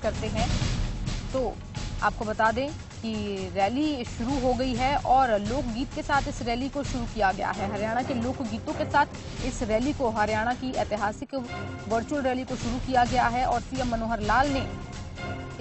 करते हैं तो आपको बता दें कि रैली शुरू हो गई है और लोकगीत के साथ इस रैली को शुरू किया गया है। हरियाणा के लोकगीतों के साथ इस रैली को, हरियाणा की ऐतिहासिक वर्चुअल रैली को शुरू किया गया है और सीएम मनोहर लाल ने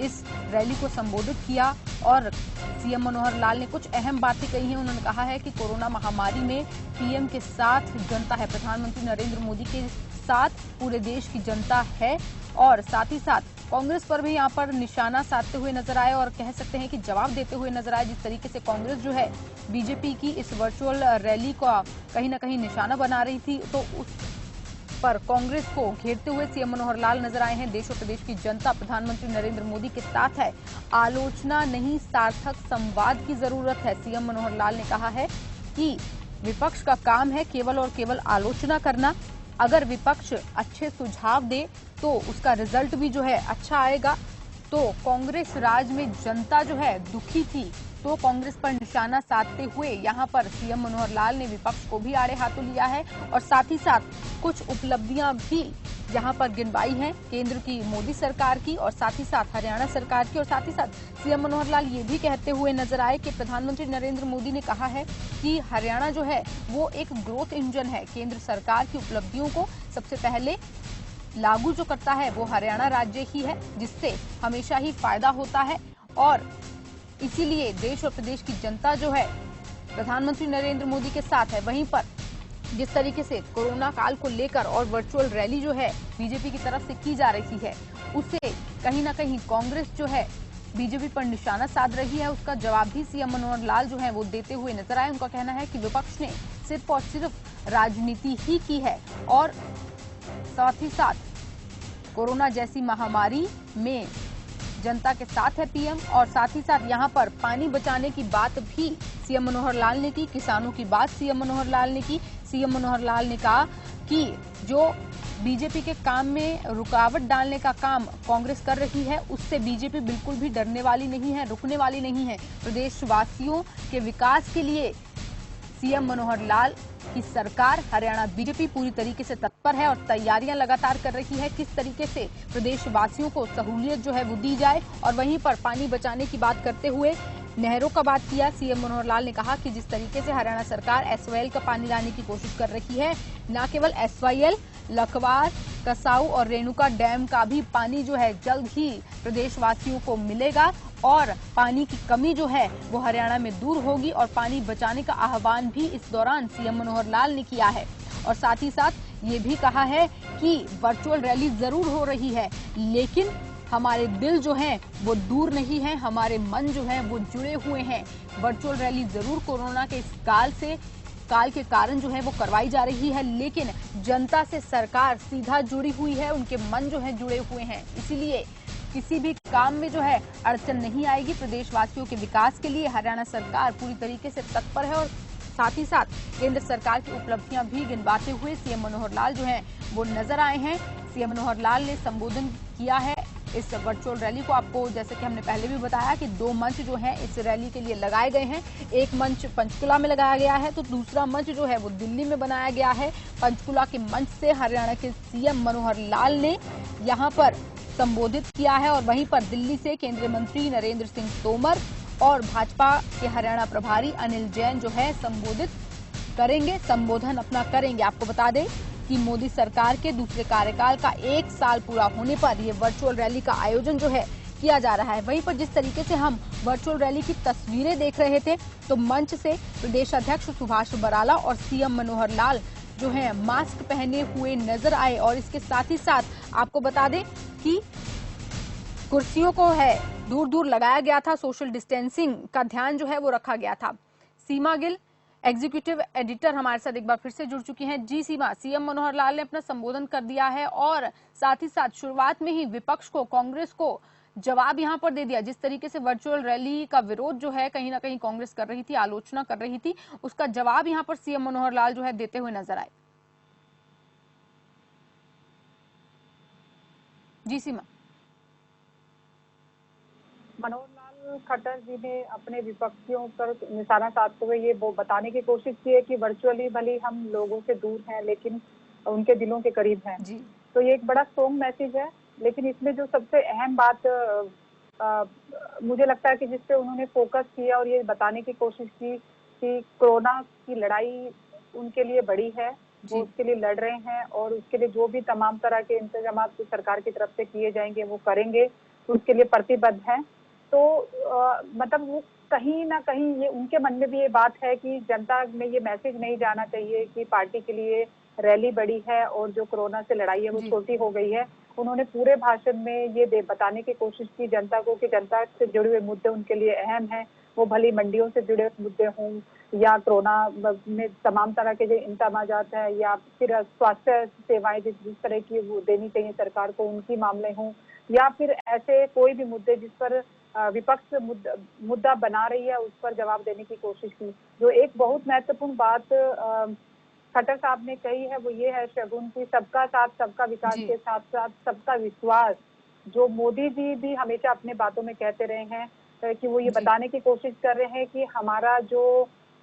इस रैली को संबोधित किया और सीएम मनोहर लाल ने कुछ अहम बातें कही हैं। उन्होंने कहा है कि कोरोना महामारी में पीएम के साथ जनता है, प्रधानमंत्री नरेंद्र मोदी के साथ पूरे देश की जनता है और साथ ही साथ कांग्रेस पर भी यहाँ पर निशाना साधते हुए नजर आए और कह सकते हैं कि जवाब देते हुए नजर आए। जिस तरीके से कांग्रेस जो है बीजेपी की इस वर्चुअल रैली का कहीं ना कहीं निशाना बना रही थी, तो उस पर कांग्रेस को घेरते हुए सीएम मनोहर लाल नजर आए हैं। देश और प्रदेश की जनता प्रधानमंत्री नरेंद्र मोदी के साथ है, आलोचना नहीं सार्थक संवाद की जरूरत है। सीएम मनोहर लाल ने कहा है कि विपक्ष का काम है केवल और केवल आलोचना करना। अगर विपक्ष अच्छे सुझाव दे तो उसका रिजल्ट भी जो है अच्छा आएगा। तो कांग्रेस राज में जनता जो है दुखी थी, तो कांग्रेस पर निशाना साधते हुए यहां पर सीएम मनोहर लाल ने विपक्ष को भी आड़े हाथों लिया है और साथ ही साथ कुछ उपलब्धियां भी यहां पर गिनवाई हैं केंद्र की मोदी सरकार की और साथ ही साथ हरियाणा सरकार की। और साथ ही साथ सीएम मनोहर लाल ये भी कहते हुए नजर आए कि प्रधानमंत्री नरेंद्र मोदी ने कहा है कि हरियाणा जो है वो एक ग्रोथ इंजन है। केंद्र सरकार की उपलब्धियों को सबसे पहले लागू जो करता है वो हरियाणा राज्य ही है, जिससे हमेशा ही फायदा होता है और इसीलिए देश और प्रदेश की जनता जो है प्रधानमंत्री नरेंद्र मोदी के साथ है। वहीं पर जिस तरीके से कोरोना काल को लेकर और वर्चुअल रैली जो है बीजेपी की तरफ से की जा रही है, उससे कहीं ना कहीं कांग्रेस जो है बीजेपी पर निशाना साध रही है। उसका जवाब भी सीएम मनोहर लाल जो है वो देते हुए नजर आए। उनका कहना है कि विपक्ष ने सिर्फ और सिर्फ राजनीति ही की है और साथ ही साथ कोरोना जैसी महामारी में जनता के साथ है पीएम और साथ ही साथ यहां पर पानी बचाने की बात भी सीएम मनोहर लाल ने की। किसानों की बात सीएम मनोहर लाल ने की। सीएम मनोहर लाल ने कहा कि जो बीजेपी के काम में रुकावट डालने का काम कांग्रेस कर रही है, उससे बीजेपी बिल्कुल भी डरने वाली नहीं है, रुकने वाली नहीं है। प्रदेशवासियों के विकास के लिए सीएम मनोहर लाल की सरकार, हरियाणा बीजेपी पूरी तरीके से तत्पर है और तैयारियां लगातार कर रही है किस तरीके से प्रदेशवासियों को सहूलियत जो है वो दी जाए। और वहीं पर पानी बचाने की बात करते हुए नहरों का बात किया सीएम मनोहर लाल ने कहा कि जिस तरीके से हरियाणा सरकार एसवाईएल का पानी लाने की कोशिश कर रही है, न केवल एसवाईएल, लखवार, कसाऊ और रेणुका डैम का भी पानी जो है जल्द ही प्रदेशवासियों को मिलेगा और पानी की कमी जो है वो हरियाणा में दूर होगी और पानी बचाने का आह्वान भी इस दौरान सीएम मनोहर लाल ने किया है। और साथ ही साथ ये भी कहा है कि वर्चुअल रैली जरूर हो रही है, लेकिन हमारे दिल जो हैं वो दूर नहीं है, हमारे मन जो है वो जुड़े हुए हैं। वर्चुअल रैली जरूर कोरोना के इस काल के कारण जो है वो करवाई जा रही है, लेकिन जनता से सरकार सीधा जुड़ी हुई है, उनके मन जो है जुड़े हुए हैं, इसीलिए किसी भी काम में जो है अड़चन नहीं आएगी। प्रदेशवासियों के विकास के लिए हरियाणा सरकार पूरी तरीके से तत्पर है और साथ ही साथ केंद्र सरकार की उपलब्धियां भी गिनवाते हुए सीएम मनोहर लाल जो है वो नजर आए हैं। सीएम मनोहर लाल ने संबोधन किया है इस वर्चुअल रैली को। आपको जैसे कि हमने पहले भी बताया कि दो मंच जो हैं इस रैली के लिए लगाए गए हैं। एक मंच पंचकुला में लगाया गया है तो दूसरा मंच जो है वो दिल्ली में बनाया गया है। पंचकुला के मंच से हरियाणा के सीएम मनोहर लाल ने यहाँ पर संबोधित किया है और वहीं पर दिल्ली से केंद्रीय मंत्री नरेंद्र सिंह तोमर और भाजपा के हरियाणा प्रभारी अनिल जैन जो है संबोधन अपना करेंगे। आपको बता दें कि मोदी सरकार के दूसरे कार्यकाल का 1 साल पूरा होने पर यह वर्चुअल रैली का आयोजन जो है किया जा रहा है। वहीं पर जिस तरीके से हम वर्चुअल रैली की तस्वीरें देख रहे थे तो मंच से प्रदेश अध्यक्ष सुभाष बराला और सीएम मनोहर लाल जो है मास्क पहने हुए नजर आए और इसके साथ ही साथ आपको बता दें कि कुर्सियों को है दूर दूर लगाया गया था, सोशल डिस्टेंसिंग का ध्यान जो है वो रखा गया था। सीमा गिल एग्जीक्यूटिव एडिटर हमारे साथ एक बार फिर से जुड़ चुकी हैं। जी सीमा, सीएम मनोहर लाल ने अपना संबोधन कर दिया है और साथ ही साथ शुरुआत में ही विपक्ष को, कांग्रेस को जवाब यहां पर दे दिया। जिस तरीके से वर्चुअल रैली का विरोध जो है कहीं ना कहीं कांग्रेस कर रही थी, आलोचना कर रही थी, उसका जवाब यहां पर सीएम मनोहर लाल जो है देते हुए नजर आए। जी सीमा। मनोहर लाल खट्टर जी ने अपने विपक्षियों पर निशाना साधते हुए ये वो बताने की कोशिश की है कि वर्चुअली भले हम लोगों से दूर हैं लेकिन उनके दिलों के करीब हैं। जी। तो ये एक बड़ा स्ट्रॉन्ग मैसेज है लेकिन इसमें जो सबसे अहम बात मुझे लगता है कि जिस पे उन्होंने फोकस किया और ये बताने की कोशिश की कि कोरोना की लड़ाई उनके लिए बड़ी है, वो उसके लिए लड़ रहे हैं और उसके लिए जो भी तमाम तरह के इंतजाम सरकार की तरफ से किए जाएंगे वो करेंगे, तो उसके लिए प्रतिबद्ध हैं। तो मतलब वो कहीं ना कहीं ये उनके मन में भी ये बात है कि जनता में ये मैसेज नहीं जाना चाहिए कि पार्टी के लिए रैली बड़ी है और जो कोरोना से लड़ाई है वो छोटी हो गई है। उन्होंने पूरे भाषण में ये बताने की कोशिश की जनता को कि जनता से जुड़े हुए मुद्दे उनके लिए अहम हैं, वो भली मंडियों से जुड़े मुद्दे हों या कोरोना में तमाम तरह के जो इंतजामात है या फिर स्वास्थ्य सेवाएं जिस तरह की वो देनी चाहिए सरकार को उनकी मामले हों, या फिर ऐसे कोई भी मुद्दे जिस पर विपक्ष मुद्दा बना रही है उस पर जवाब देने की कोशिश की। जो एक बहुत महत्वपूर्ण बात खट्टर साहब ने कही है वो ये है शगुन की सबका साथ सबका विकास के साथ साथ सबका विश्वास, जो मोदी जी भी हमेशा अपने बातों में कहते रहे हैं कि वो ये बताने की कोशिश कर रहे हैं कि हमारा जो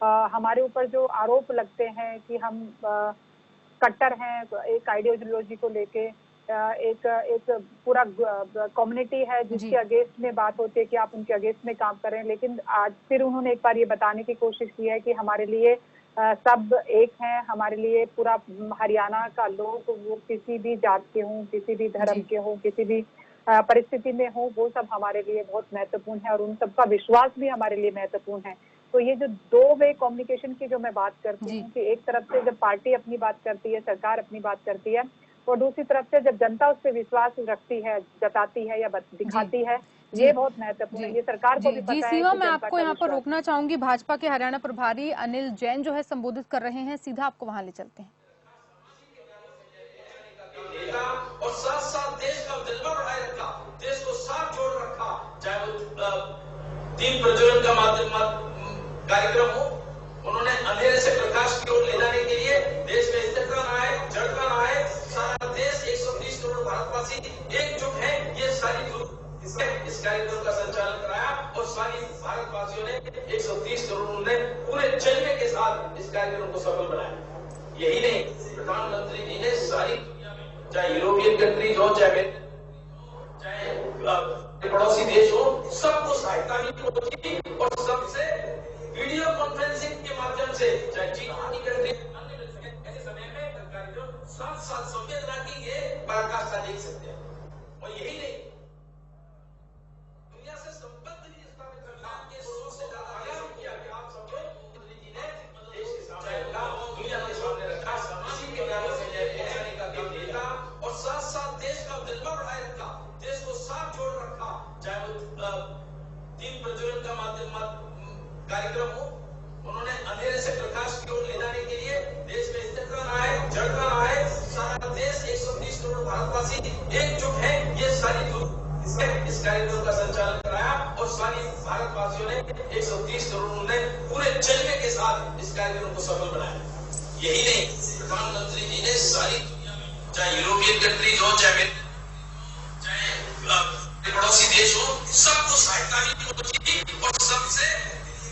हमारे ऊपर जो आरोप लगते हैं कि हम कट्टर हैं एक आइडियोलॉजी को लेके, एक पूरा कम्युनिटी है जिसके अगेंस्ट में बात होती है कि आप उनके अगेंस्ट में काम कर रहे हैं, लेकिन आज फिर उन्होंने एक बार ये बताने की कोशिश की है कि हमारे लिए सब एक हैं, हमारे लिए पूरा हरियाणा का लोग वो किसी भी जात के हों, किसी भी धर्म के हों, किसी भी परिस्थिति में हो, वो सब हमारे लिए बहुत महत्वपूर्ण है और उन सबका विश्वास भी हमारे लिए महत्वपूर्ण है। तो ये जो दो वे कम्युनिकेशन की जो मैं बात करती हूँ कि एक तरफ से जब पार्टी अपनी बात करती है, सरकार अपनी बात करती है, और दूसरी तरफ से जब जनता उस पर विश्वास रखती है, जताती है या दिखाती है, ये बहुत महत्वपूर्ण है। ये सरकार को भी पता है। सीमा, मैं आपको यहाँ पर रोकना चाहूंगी। भाजपा के हरियाणा प्रभारी अनिल जैन जो है संबोधित कर रहे हैं, सीधा आपको वहां ले चलते हैं। और साथ साथ देश का जज्बा बढ़ाए रखा, देश को साथ जोड़ रखा, चाहे वो दीप प्रज्वलन का माध्यम कार्यक्रम हो, उन्होंने अंधेरे से प्रकाश की ओर ले जाने के लिए देश में स्थिरता आए, जड़ता आए, सारा देश 130 करोड़ भारतवासी एकजुट है, ये सारी इस कार्यक्रम का संचालन कराया और सारी भारतवासियों ने 130 करोड़ ने पूरे जज्बे के साथ इस कार्यक्रम को सफल बनाया। यही नहीं, प्रधानमंत्री जी ने सारी चाहे यूरोपियन कंट्रीज हो, चाहे पड़ोसी देश हो, सबको सहायता भी पहुंची और सबसे वीडियो कॉन्फ्रेंसिंग के माध्यम से चाहे जी20 कंट्री ऐसे समय में साथ साथ संवेदना की ये पराकाष्ठा देख सकते हैं। और यही नहीं, दुनिया से संबंध भी स्थापित करना के सोच से ज्यादा आयाम किया कि आप सब लोग मोदी जी ने देश के सामने रखा, दुनिया के सामने रखा, इसी के कारण से पहुंचाने का काम किया और साथ साथ देश का जज्बा बढ़ाए रखा, देश को साथ जोड़ रखा, चाहे वो दीप प्रज्वलन का माध्यम कार्यक्रम हो, उन्होंने अंधेरे से प्रकाश की ओर ले जाने के लिए देश में स्थिरता आए, जड़ता आए, सारा देश 130 करोड़ भारतवासी एकजुट है, ये सारी इस कार्यक्रम का संचालन कराया और सारी भारतवासियों ने 130 करोड़ ने पूरे जज्बे के साथ इस कार्यक्रम को सफल बनाया। यही नहीं, प्रधानमंत्री जी ने सारी दुनिया में चाहे यूरोपियन कंट्रीज हो, चाहे पड़ोसी देश हो, सबको सहायता भी पहुंची और सबसे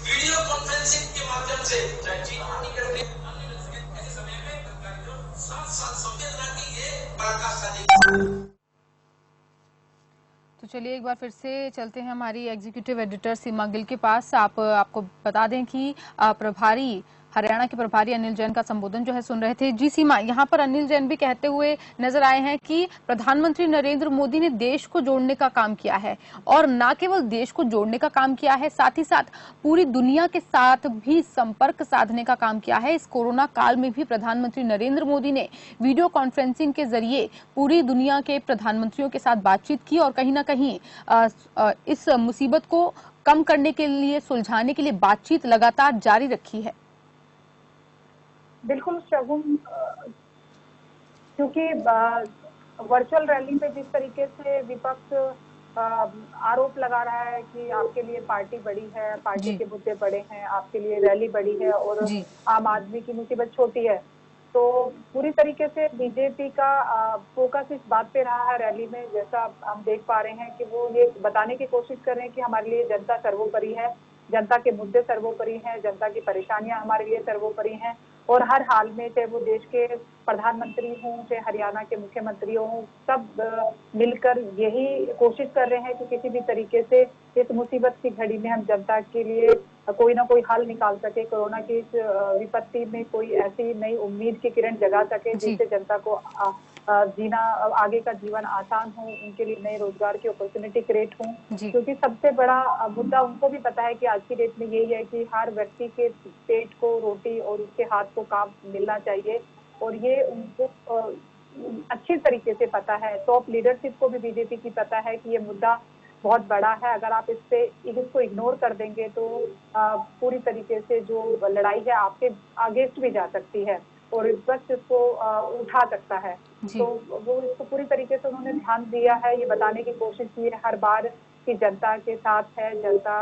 वीडियो कॉन्फ्रेंसिंग के माध्यम से चाहे जी20 कंट्री ऐसे समय में साथ साथ संवेदना की ये पराकाष्ठा देखी। तो चलिए एक बार फिर से चलते हैं हमारी एग्जीक्यूटिव एडिटर सीमा गिल के पास। आपको बता दें कि हरियाणा के प्रभारी अनिल जैन का संबोधन जो है सुन रहे थे। जी सीमा, यहाँ पर अनिल जैन भी कहते हुए नजर आए हैं कि प्रधानमंत्री नरेंद्र मोदी ने देश को जोड़ने का काम किया है और न केवल देश को जोड़ने का काम किया है, साथ ही साथ पूरी दुनिया के साथ भी संपर्क साधने का काम किया है। इस कोरोना काल में भी प्रधानमंत्री नरेंद्र मोदी ने वीडियो कॉन्फ्रेंसिंग के जरिए पूरी दुनिया के प्रधानमंत्रियों के साथ बातचीत की और कहीं ना कहीं इस मुसीबत को कम करने के लिए, सुलझाने के लिए बातचीत लगातार जारी रखी है। बिल्कुल शगुन, क्योंकि वर्चुअल रैली में जिस तरीके से विपक्ष आरोप लगा रहा है कि आपके लिए पार्टी बड़ी है, पार्टी के मुद्दे बड़े हैं, आपके लिए रैली बड़ी है और आम आदमी की मुसीबत छोटी है, तो पूरी तरीके से बीजेपी का फोकस इस बात पे रहा है रैली में, जैसा हम देख पा रहे हैं कि वो ये बताने की कोशिश कर रहे हैं कि हमारे लिए जनता सर्वोपरि है, जनता के मुद्दे सर्वोपरि हैं, जनता की परेशानियां हमारे लिए सर्वोपरि हैं और हर हाल में, चाहे वो देश के प्रधानमंत्री हों, चाहे हरियाणा के मुख्यमंत्री हों, सब मिलकर यही कोशिश कर रहे हैं कि किसी भी तरीके से इस मुसीबत की घड़ी में हम जनता के लिए कोई ना कोई हल निकाल सके, कोरोना की इस विपत्ति में कोई ऐसी नई उम्मीद की किरण जगा सके जी जिससे जनता को जीना, आगे का जीवन आसान हो, उनके लिए नए रोजगार की अपॉर्चुनिटी क्रिएट हो। जी क्योंकि सबसे बड़ा मुद्दा उनको भी पता है कि आज की डेट में यही है कि हर व्यक्ति के पेट को रोटी और उसके हाथ को काम मिलना चाहिए, और ये उनको अच्छी तरीके से पता है। टॉप लीडरशिप को भी बीजेपी की पता है कि ये मुद्दा बहुत बड़ा है। अगर आप इसको इग्नोर कर देंगे तो पूरी तरीके से जो लड़ाई है आपके अगेंस्ट भी जा सकती है और इस वक्त इसको उठा सकता है। जी तो वो इसको पूरी तरीके से उन्होंने ध्यान दिया है, ये बताने की कोशिश की है हर बार कि जनता के साथ है, जनता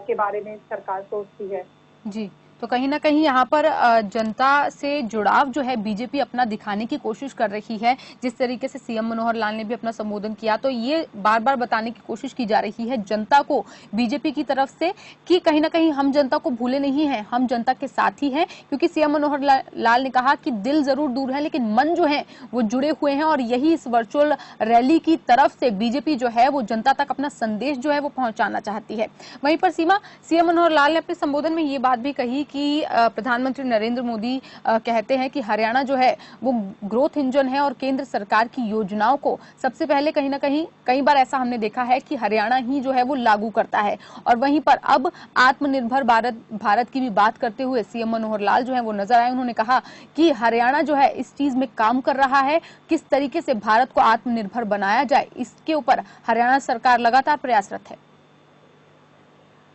के बारे में सरकार सोचती है। जी। तो कहीं ना कहीं यहाँ पर जनता से जुड़ाव जो है बीजेपी अपना दिखाने की कोशिश कर रही है। जिस तरीके से सीएम मनोहर लाल ने भी अपना संबोधन किया तो ये बार बार बताने की कोशिश की जा रही है जनता को बीजेपी की तरफ से कि कहीं ना कहीं हम जनता को भूले नहीं हैं, हम जनता के साथ ही हैं। क्योंकि सीएम मनोहर लाल ने कहा कि दिल जरूर दूर है लेकिन मन जो है वो जुड़े हुए हैं, और यही इस वर्चुअल रैली की तरफ से बीजेपी जो है वो जनता तक अपना संदेश जो है वो पहुंचाना चाहती है। वहीं पर सीमा, सीएम मनोहर लाल ने अपने संबोधन में ये बात भी कही कि प्रधानमंत्री नरेंद्र मोदी कहते हैं कि हरियाणा जो है वो ग्रोथ इंजन है और केंद्र सरकार की योजनाओं को सबसे पहले कहीं ना कहीं कई बार ऐसा हमने देखा है कि हरियाणा ही जो है वो लागू करता है। और वहीं पर अब आत्मनिर्भर भारत की भी बात करते हुए सीएम मनोहर लाल जो है वो नजर आए। उन्होंने कहा कि हरियाणा जो है इस चीज में काम कर रहा है, किस तरीके से भारत को आत्मनिर्भर बनाया जाए इसके ऊपर हरियाणा सरकार लगातार प्रयासरत है।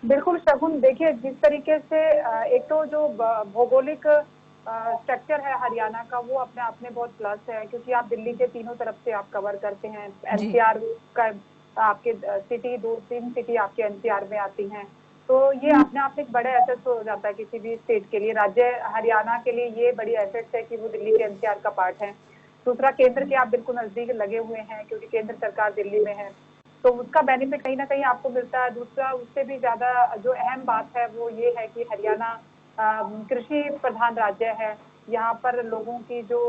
बिल्कुल शगुन, देखिए जिस तरीके से एक तो जो भौगोलिक स्ट्रक्चर है हरियाणा का वो अपने आप में बहुत प्लस है, क्योंकि आप दिल्ली के तीनों तरफ से आप कवर करते हैं। एनसीआर का आपके सिटी, 2-3 सिटी आपके एनसीआर में आती हैं, तो ये अपने आप में एक बड़ा एसेट हो जाता है किसी भी स्टेट के लिए। राज्य हरियाणा के लिए ये बड़ी एसेट है कि वो दिल्ली के एनसीआर का पार्ट है। दूसरा, केंद्र के आप बिल्कुल नजदीक लगे हुए हैं क्योंकि केंद्र सरकार दिल्ली में है, तो उसका बेनिफिट कहीं ना कहीं आपको मिलता है। दूसरा, उससे भी ज्यादा जो अहम बात है वो ये है कि हरियाणा कृषि प्रधान राज्य है। यहाँ पर लोगों की जो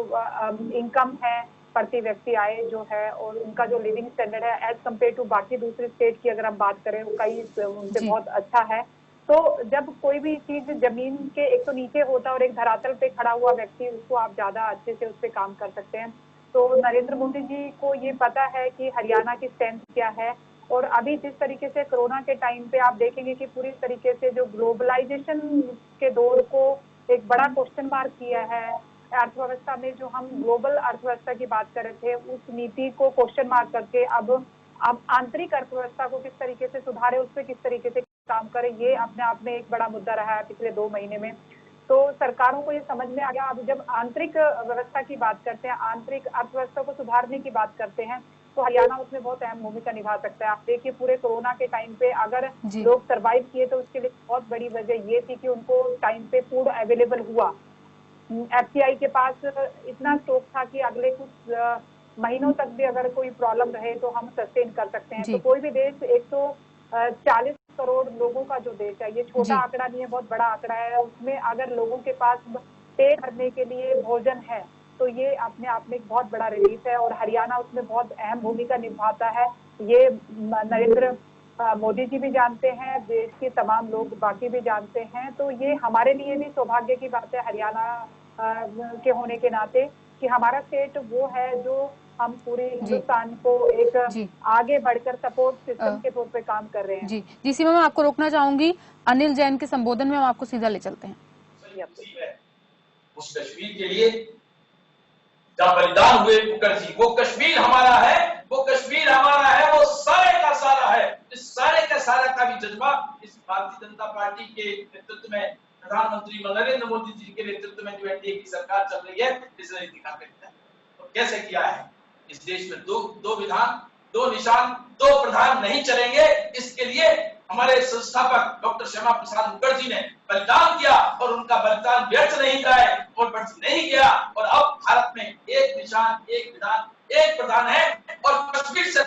इनकम है, प्रति व्यक्ति आय जो है, और उनका जो लिविंग स्टैंडर्ड है एज कम्पेयर टू बाकी दूसरे स्टेट की अगर हम बात करें, उनसे बहुत अच्छा है। तो जब कोई भी चीज जमीन के एक तो नीचे होता है और एक धरातल पे खड़ा हुआ व्यक्ति, उसको आप ज्यादा अच्छे से उस पर काम कर सकते हैं। तो नरेंद्र मोदी जी को ये पता है कि हरियाणा की स्ट्रेंथ क्या है। और अभी जिस तरीके से कोरोना के टाइम पे आप देखेंगे कि पूरी तरीके से जो ग्लोबलाइजेशन के दौर को एक बड़ा क्वेश्चन मार्क किया है अर्थव्यवस्था में, जो हम ग्लोबल अर्थव्यवस्था की बात कर रहे थे, उस नीति को क्वेश्चन मार्क करके अब आंतरिक अर्थव्यवस्था को किस तरीके से सुधारे, उस पर किस तरीके से काम करें, ये अपने आप में एक बड़ा मुद्दा रहा है पिछले 2 महीने में। तो सरकारों को ये समझ में आ गया। अब जब आंतरिक व्यवस्था की बात करते हैं, आंतरिक अर्थव्यवस्था को सुधारने की बात करते हैं, तो हरियाणा उसमें बहुत अहम भूमिका निभा सकता है। आप देखिए पूरे कोरोना के टाइम पे अगर लोग सरवाइव किए तो उसके लिए बहुत बड़ी वजह ये थी कि उनको टाइम पे फूड अवेलेबल हुआ। एफसीआई के पास इतना स्टॉक था कि अगले कुछ महीनों तक भी अगर कोई प्रॉब्लम रहे तो हम सस्टेन कर सकते हैं। तो कोई भी देश 140 करोड़ लोगों का जो देश है, ये छोटा आंकड़ा नहीं है, बहुत बड़ा आंकड़ा है। उसमें अगर लोगों के पास पेट भरने के लिए भोजन है तो ये अपने आप में एक बहुत बड़ा रिलीफ है, और हरियाणा उसमें बहुत अहम भूमिका निभाता है। ये नरेंद्र मोदी जी भी जानते हैं, देश के तमाम लोग बाकी भी जानते हैं। तो ये हमारे लिए भी सौभाग्य की बात है हरियाणा के होने के नाते कि हमारा स्टेट वो है जो हम पूरे हिंदुस्तान को एक आगे बढ़कर सपोर्ट सिस्टम के तौर पे काम कर रहे हैं। जी सीमा, मैं आपको रोकना चाहूंगी। अनिल जैन के संबोधन में हम आपको सीधा ले चलते हैं। उस कश्मीर के लिए जहाँ बलिदान हुए मुखर्जी, वो कश्मीर हमारा है, वो कश्मीर हमारा है, वो सारे का सारा है। इस सारे का सारा का भी जज्बा इस भारतीय जनता पार्टी के नेतृत्व में, प्रधानमंत्री नरेंद्र मोदी जी के नेतृत्व में जो एनडीए की सरकार चल रही है, इस नीति का करता है। और कैसे किया है? इस देश में दो विधान, 2 निशान, 2 प्रधान नहीं चलेंगे। इसके लिए हमारे संस्थापक डॉक्टर श्यामा प्रसाद मुखर्जी ने बलिदान किया और उनका बलिदान व्यर्थ नहीं गया और व्यर्थ नहीं गया। और अब भारत में 1 निशान, 1 विधान, 1 प्रधान है, और कश्मीर से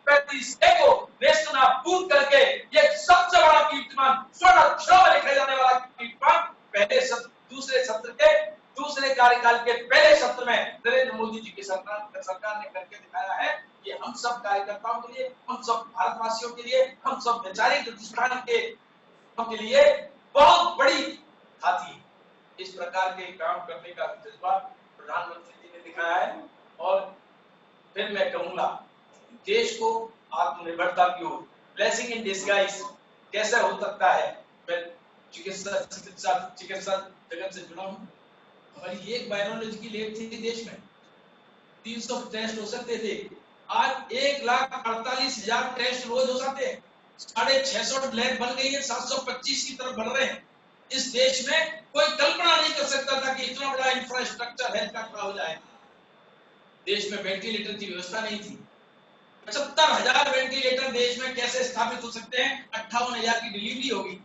35 को नेस्तनाबूद करके ये सबसे बड़ा कीर्तिमान, स्वर्ण अक्षरों में लिखे जाने वाला कीर्तिमान पहले सरकार ने करके दिखाया है कि हम सब कार्यकर्ताओं के लिए, हम सब भारतवासियों के लिए, हम सब वैचारिक प्रतिष्ठान के लिए बहुत बड़ी हाथी है। इस प्रकार के काम करने का जज्बा प्रधानमंत्री जी ने दिखाया है। और फिर मैं कहूंगा देश को आत्मनिर्भरता की ओर, ब्लेसिंग इन डिस्गाइज कैसे हो सकता है। मैं चिकित्सा जगत से जुड़ा हूं। हमारी एक वायरोलॉजी की लैब थी देश में, 300 टेस्ट हो सकते थे। आज 1,48,000 टेस्ट रोज हो सकते हैं। 650 लैब बन गई है, 725 की तरफ बढ़ रहे हैं। इस देश में कोई कल्पना नहीं कर सकता था कि इतना बड़ा इंफ्रास्ट्रक्चर हेल्थ का खड़ा हो जाएगा। देश में वेंटिलेटर की व्यवस्था नहीं थी। 75,000 वेंटिलेटर देश में कैसे स्थापित हो सकते हैं? 58,000 की डिलीवरी होगी।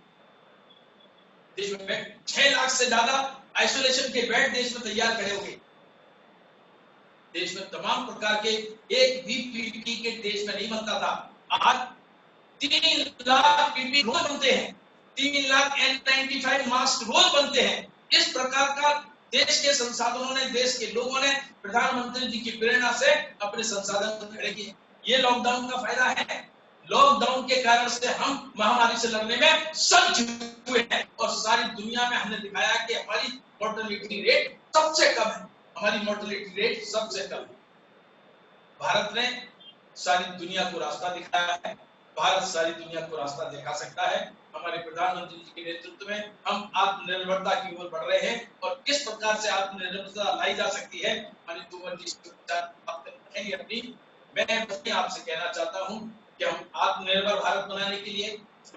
देश में 6 लाख से ज्यादा आइसोलेशन के बेड देश में तैयार खड़े हो गए। देश में तमाम प्रकार के एक भी पीपीई किट देश में नहीं बनता था। आज 3 लाख पीपीई रोज बनते हैं, 3 लाख N95 मास्क रोज बनते हैं। इस प्रकार का देश के संसाधनों ने, देश के लोगों ने प्रधानमंत्री जी की प्रेरणा से अपने संसाधन खड़े किए। ये लॉकडाउन का फायदा है। लॉकडाउन के कारण से हम महामारी से लड़ने में सक्षम हुए हैं और सारी दुनिया में हमने दिखाया कि हमारी मोर्टेलिटी रेट सबसे कम है। हमारी मोर्टेलिटी रेट सबसे कम है। भारत ने सारी दुनिया को रास्ता दिखाया है। भारत सारी दुनिया को रास्ता दिखा सकता है। हमारे प्रधानमंत्री जी के नेतृत्व में हम आत्मनिर्भरता की ओर बढ़ रहे हैं और किस प्रकार से आत्मनिर्भरता लाई जा सकती है, हमारी तोमर जी रखेंगे अपनी। मैं आपसे कहना चाहता हूं कि हम आत्मनिर्भर भारत बनाने के लिए,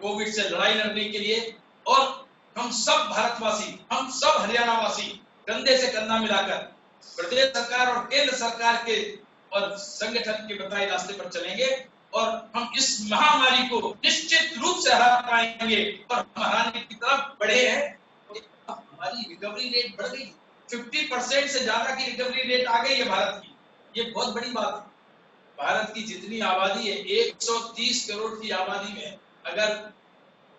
कोविड से लड़ाई लड़ने के लिए, और हम सब भारतवासी, हम सब हरियाणावासी कंधे से कंधा मिलाकर प्रदेश सरकार और केंद्र सरकार के और संगठन के बताए रास्ते पर चलेंगे और हम इस महामारी को निश्चित रूप से हरा पाएंगे। और हम हराने की तरफ बढ़े हैं। हमारी रिकवरी रेट बढ़ गई, 50% से ज्यादा की रिकवरी रेट आ गई है भारत की। ये बहुत बड़ी बात है। भारत की जितनी आबादी है, 130 करोड़ की आबादी में अगर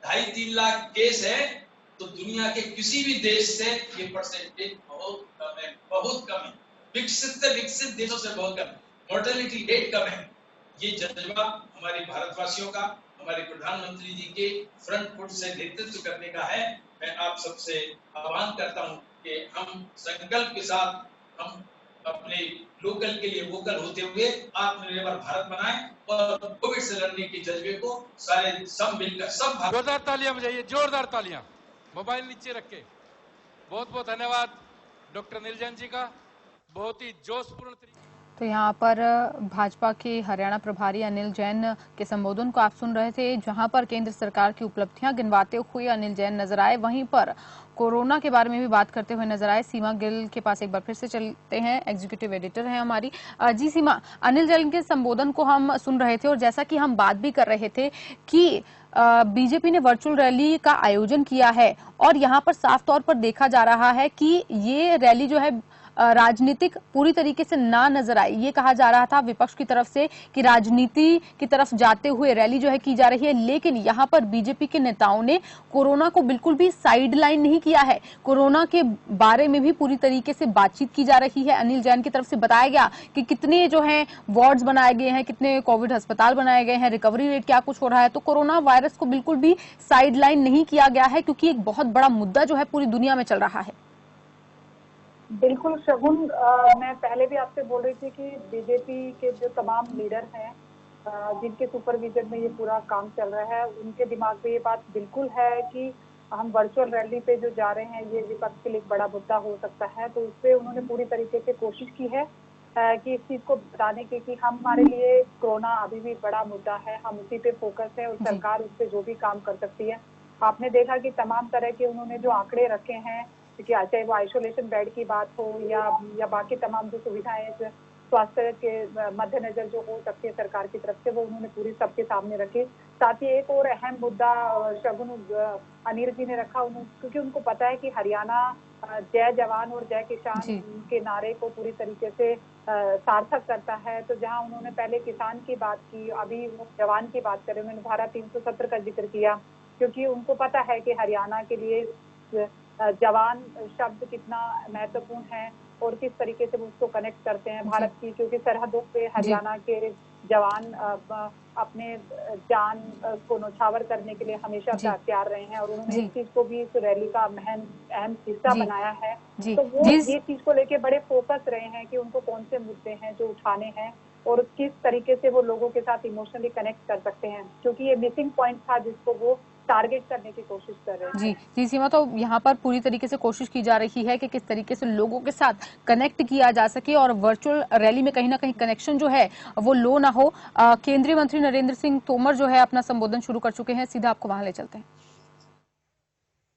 2.5-3 लाख केस है तो दुनिया के किसी भी देश से ये परसेंटेज बहुत कम है, बहुत कम है। विकसित देशों से बहुत कम है। मोर्टेलिटी रेट कम है। ये जज्बा हमारे भारतवासियों का, हमारे प्रधानमंत्री जी के फ्रंट फुट से नेतृत्व करने का है। मैं आप सबसे आह्वान करता हूं कि हम संकल्प के साथ हम अपने लोकल के लिए वोकल होते हुए आत्मनिर्भर भारत बनाएं और कोविड से लड़ने के जज्बे को सारे सब मिलकर सब जोरदार तालियां बजाइए, जोरदार तालियां। मोबाइल नीचे रखे। बहुत बहुत धन्यवाद डॉक्टर अनिल जैन जी का, बहुत ही जोशपूर्ण तरीके। तो यहाँ पर भाजपा के हरियाणा प्रभारी अनिल जैन के संबोधन को आप सुन रहे थे, जहां पर केंद्र सरकार की उपलब्धियां गिनवाते हुए अनिल जैन नजर आए। वहीं पर कोरोना के बारे में भी बात करते हुए नजर आए। सीमा गिल के पास एक बार फिर से चलते हैं, एग्जीक्यूटिव एडिटर हैं हमारी। जी सीमा, अनिल जैन के संबोधन को हम सुन रहे थे और जैसा कि हम बात भी कर रहे थे कि बीजेपी ने वर्चुअल रैली का आयोजन किया है और यहाँ पर साफ तौर पर देखा जा रहा है कि ये रैली जो है राजनीतिक पूरी तरीके से ना नजर आई। ये कहा जा रहा था विपक्ष की तरफ से कि राजनीति की तरफ जाते हुए रैली जो है की जा रही है, लेकिन यहाँ पर बीजेपी के नेताओं ने कोरोना को बिल्कुल भी साइड लाइन नहीं किया है। कोरोना के बारे में भी पूरी तरीके से बातचीत की जा रही है। अनिल जैन की तरफ से बताया गया कि कितने जो है वार्ड्स बनाए गए हैं, कितने कोविड अस्पताल बनाए गए हैं, रिकवरी रेट क्या कुछ हो रहा है। तो कोरोना वायरस को बिल्कुल भी साइड लाइन नहीं किया गया है, क्योंकि एक बहुत बड़ा मुद्दा जो है पूरी दुनिया में चल रहा है। बिल्कुल शगुन, मैं पहले भी आपसे बोल रही थी कि बीजेपी के जो तमाम लीडर हैं जिनके सुपरविजन में ये पूरा काम चल रहा है, उनके दिमाग में ये बात बिल्कुल है कि हम वर्चुअल रैली पे जो जा रहे हैं ये विपक्ष के लिए एक बड़ा मुद्दा हो सकता है। तो उस पर उन्होंने पूरी तरीके से कोशिश की है कि इस चीज को बताने की कि हमारे लिए कोरोना अभी भी बड़ा मुद्दा है, हम उसी पे फोकस है और सरकार उस पर जो भी काम कर सकती है। आपने देखा कि तमाम तरह के उन्होंने जो आंकड़े रखे हैं, कि चाहे वो आइसोलेशन बेड की बात हो या बाकी तमाम जो सुविधाएं स्वास्थ्य के मद्देनजर जो हो सकती है सरकार की तरफ से, वो उन्होंने पूरी सबके सामने रखी। साथ ही एक और अहम मुद्दा शगुन अनिल जी ने रखा, क्योंकि उनको पता है कि हरियाणा जय जवान और जय किसान के नारे को पूरी तरीके से सार्थक करता है। तो जहां उन्होंने पहले किसान की बात की, अभी वो जवान की बात करें, उन्होंने धारा 370 का जिक्र किया, क्योंकि उनको पता है कि हरियाणा के लिए जवान शब्द कितना महत्वपूर्ण है और किस तरीके से वो उसको कनेक्ट करते हैं भारत की, क्योंकि सरहदों पे हरियाणा के जवान अपने जान को नौछावर करने के लिए हमेशा तैयार रहे हैं और उन्होंने इस चीज को भी इस रैली का अहम हिस्सा बनाया है। तो वो ये चीज को लेके बड़े फोकस रहे हैं कि उनको कौन से मुद्दे हैं जो उठाने हैं और किस तरीके से वो लोगों के साथ इमोशनली कनेक्ट कर सकते हैं, क्योंकि ये मिसिंग पॉइंट था जिसको वो टारगेट करने की कोशिश कर रहे हैं। जी सीमा, तो यहाँ पर पूरी तरीके से कोशिश की जा रही है कि किस तरीके से लोगों के साथ कनेक्ट किया जा सके और वर्चुअल रैली में कहीं ना कहीं कनेक्शन जो है वो लो ना हो। केंद्रीय मंत्री नरेंद्र सिंह तोमर जो है अपना संबोधन शुरू कर चुके हैं, सीधा आपको वहां ले चलते हैं।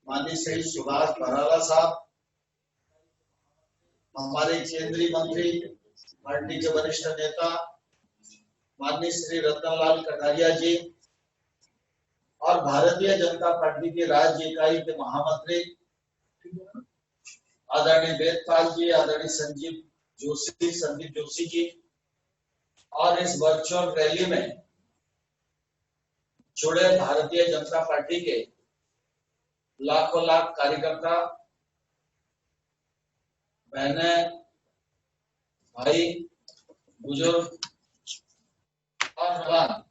माननीय श्री सुभाष बराला साहब, हमारे केंद्रीय मंत्री, पार्टी के वरिष्ठ नेता माननीय श्री रतनलाल कटारिया जी और भारतीय जनता पार्टी की राज्य इकाई के महामंत्री आदरणीय वेदपाल जी, आदरणीय संदीप जोशी जी और इस वर्चुअल रैली में जुड़े भारतीय जनता पार्टी के लाखों लाख कार्यकर्ता, बहने, भाई, बुजुर्ग और जवान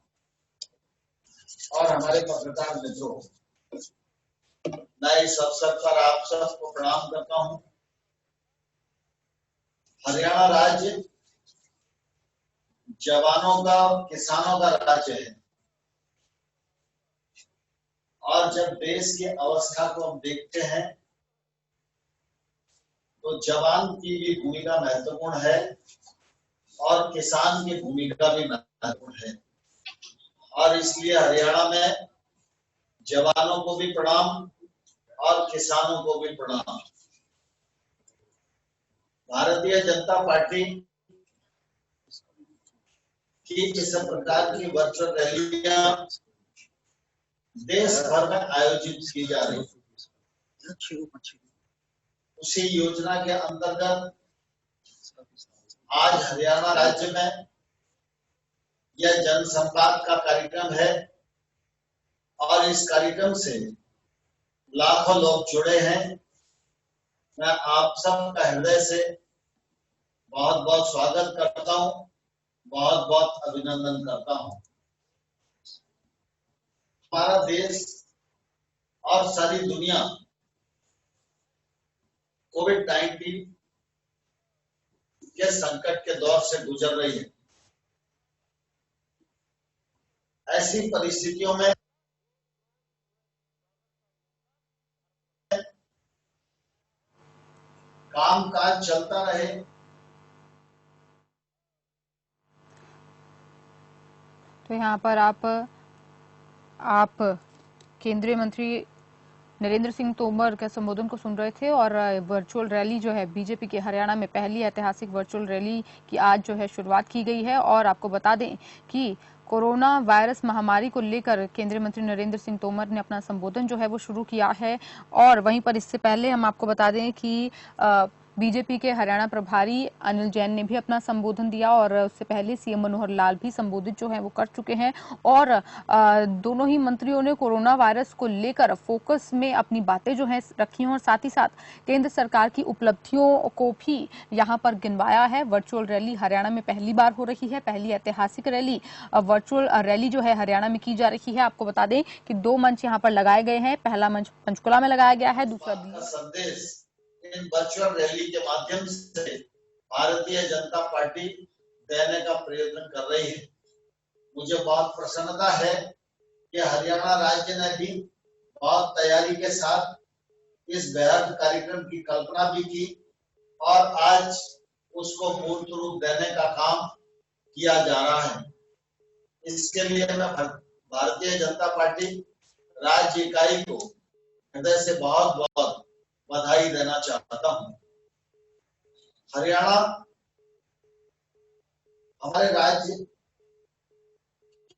और हमारे पत्रकार मित्रों, मैं इस अवसर पर आप सबको प्रणाम करता हूं। हरियाणा राज्य जवानों का और किसानों का राज्य है और जब देश की अवस्था को हम देखते हैं तो जवान की भी भूमिका महत्वपूर्ण है और किसान की भूमिका भी महत्वपूर्ण है और इसलिए हरियाणा में जवानों को भी प्रणाम और किसानों को भी प्रणाम। भारतीय जनता पार्टी की इस प्रकार की वर्चुअल रैलियां देश भर में आयोजित की जा रही है। उसी योजना के अंतर्गत आज हरियाणा राज्य में यह जनसंवाद का कार्यक्रम है और इस कार्यक्रम से लाखों लोग जुड़े हैं। मैं आप सबका हृदय से बहुत बहुत स्वागत करता हूं, बहुत बहुत अभिनंदन करता हूं। हमारा देश और सारी दुनिया कोविड-19 के संकट के दौर से गुजर रही है। ऐसी परिस्थितियों में कामकाज चलता रहे, तो यहाँ पर आप केंद्रीय मंत्री नरेंद्र सिंह तोमर के संबोधन को सुन रहे थे और वर्चुअल रैली जो है बीजेपी के हरियाणा में पहली ऐतिहासिक वर्चुअल रैली की आज जो है शुरुआत की गई है। और आपको बता दें कि कोरोना वायरस महामारी को लेकर केंद्रीय मंत्री नरेंद्र सिंह तोमर ने अपना संबोधन जो है वो शुरू किया है। और वहीं पर इससे पहले हम आपको बता दें कि बीजेपी के हरियाणा प्रभारी अनिल जैन ने भी अपना संबोधन दिया और उससे पहले सीएम मनोहर लाल भी संबोधित जो है वो कर चुके हैं। और दोनों ही मंत्रियों ने कोरोना वायरस को लेकर फोकस में अपनी बातें जो है रखी हैं और साथ ही साथ केंद्र सरकार की उपलब्धियों को भी यहाँ पर गिनवाया है। वर्चुअल रैली हरियाणा में पहली बार हो रही है, पहली ऐतिहासिक रैली वर्चुअल रैली जो है हरियाणा में की जा रही है। आपको बता दें कि 2 मंच यहाँ पर लगाए गए हैं, पहला मंच पंचकुला में लगाया गया है, दूसरा संदेश इन वर्चुअल रैली के माध्यम से भारतीय जनता पार्टी देने का प्रयत्न कर रही है। मुझे बहुत प्रसन्नता है कि हरियाणा राज्य ने भी बहुत तैयारी के साथ इस बेहद कार्यक्रम की कल्पना भी की और आज उसको मूर्त रूप देने का काम किया जा रहा है। इसके लिए मैं भारतीय जनता पार्टी राज्य इकाई को हृदय से बहुत बहुत बधाई देना चाहता हूं। हरियाणा हमारे राज्य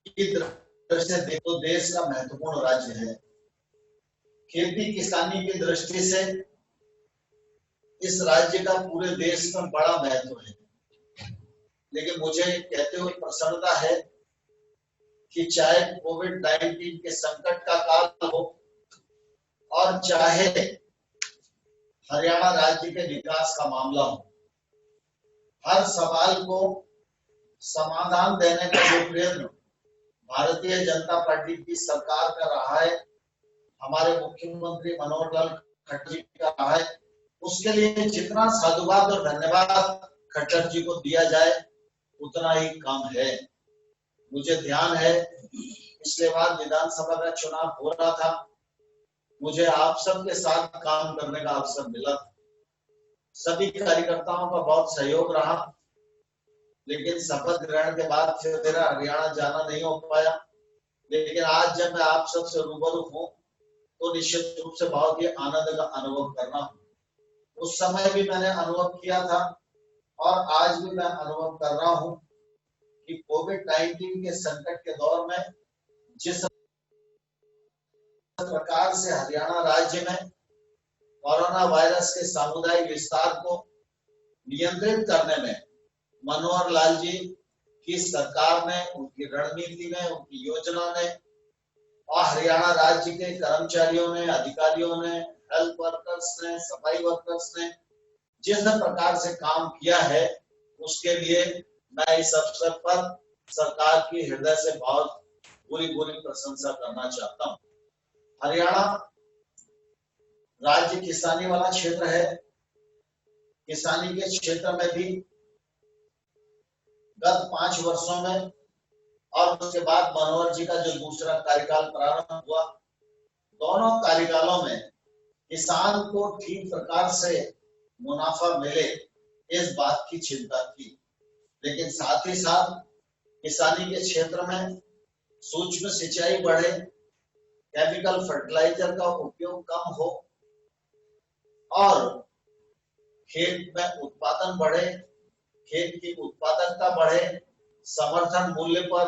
की दृष्टि से देखो देश का महत्वपूर्ण राज्य है। खेती किसानी की दृष्टि से इस राज्य का पूरे देश में बड़ा महत्व है। लेकिन मुझे कहते हुए प्रसन्नता है कि चाहे कोविड-19 के संकट का काल हो और चाहे हरियाणा राज्य के विकास का मामला हो, हर सवाल को समाधान देने का जो प्रयत्न भारतीय जनता पार्टी की सरकार का रहा है, हमारे मुख्यमंत्री मनोहर लाल खट्टर जी का रहा है, उसके लिए जितना साधुवाद और धन्यवाद खट्टर जी को दिया जाए उतना ही कम है। मुझे ध्यान है पिछले बार विधानसभा का चुनाव हो रहा था, मुझे आप सबके साथ काम करने का अवसर मिला। सभी कार्यकर्ताओं का बहुत सहयोग रहा, लेकिन शपथ ग्रहण के बाद फिर मेरा हरियाणा जाना नहीं हो पाया। लेकिन आज जब मैं आप सबसे रूबरू हूँ तो निश्चित रूप से बहुत ही आनंद का अनुभव कर रहा हूँ। उस समय भी मैंने अनुभव किया था और आज भी मैं अनुभव कर रहा हूँ कि कोविड-19 के संकट के दौर में जिस प्रकार से हरियाणा राज्य में कोरोना वायरस के सामुदायिक विस्तार को नियंत्रित करने में मनोहर लाल जी की सरकार ने, उनकी रणनीति ने, उनकी योजना ने और हरियाणा राज्य के कर्मचारियों ने, अधिकारियों ने, हेल्थ वर्कर्स ने, सफाई वर्कर्स ने जिस प्रकार से काम किया है, उसके लिए मैं इस अवसर पर सरकार की हृदय से बहुत पूरी प्रशंसा करना चाहता हूँ। हरियाणा राज्य किसानी वाला क्षेत्र है। किसानी के क्षेत्र में भी गत 5 वर्षों में और उसके बाद मनोहर जी का जो दूसरा कार्यकाल प्रारंभ हुआ, दोनों कार्यकालों में किसान को ठीक प्रकार से मुनाफा मिले इस बात की चिंता थी। लेकिन साथ ही साथ किसानी के क्षेत्र में सूक्ष्म सिंचाई बढ़े, केमिकल फर्टिलाइजर का उपयोग कम हो और खेत में उत्पादन बढ़े, खेत की उत्पादकता बढ़े, समर्थन मूल्य पर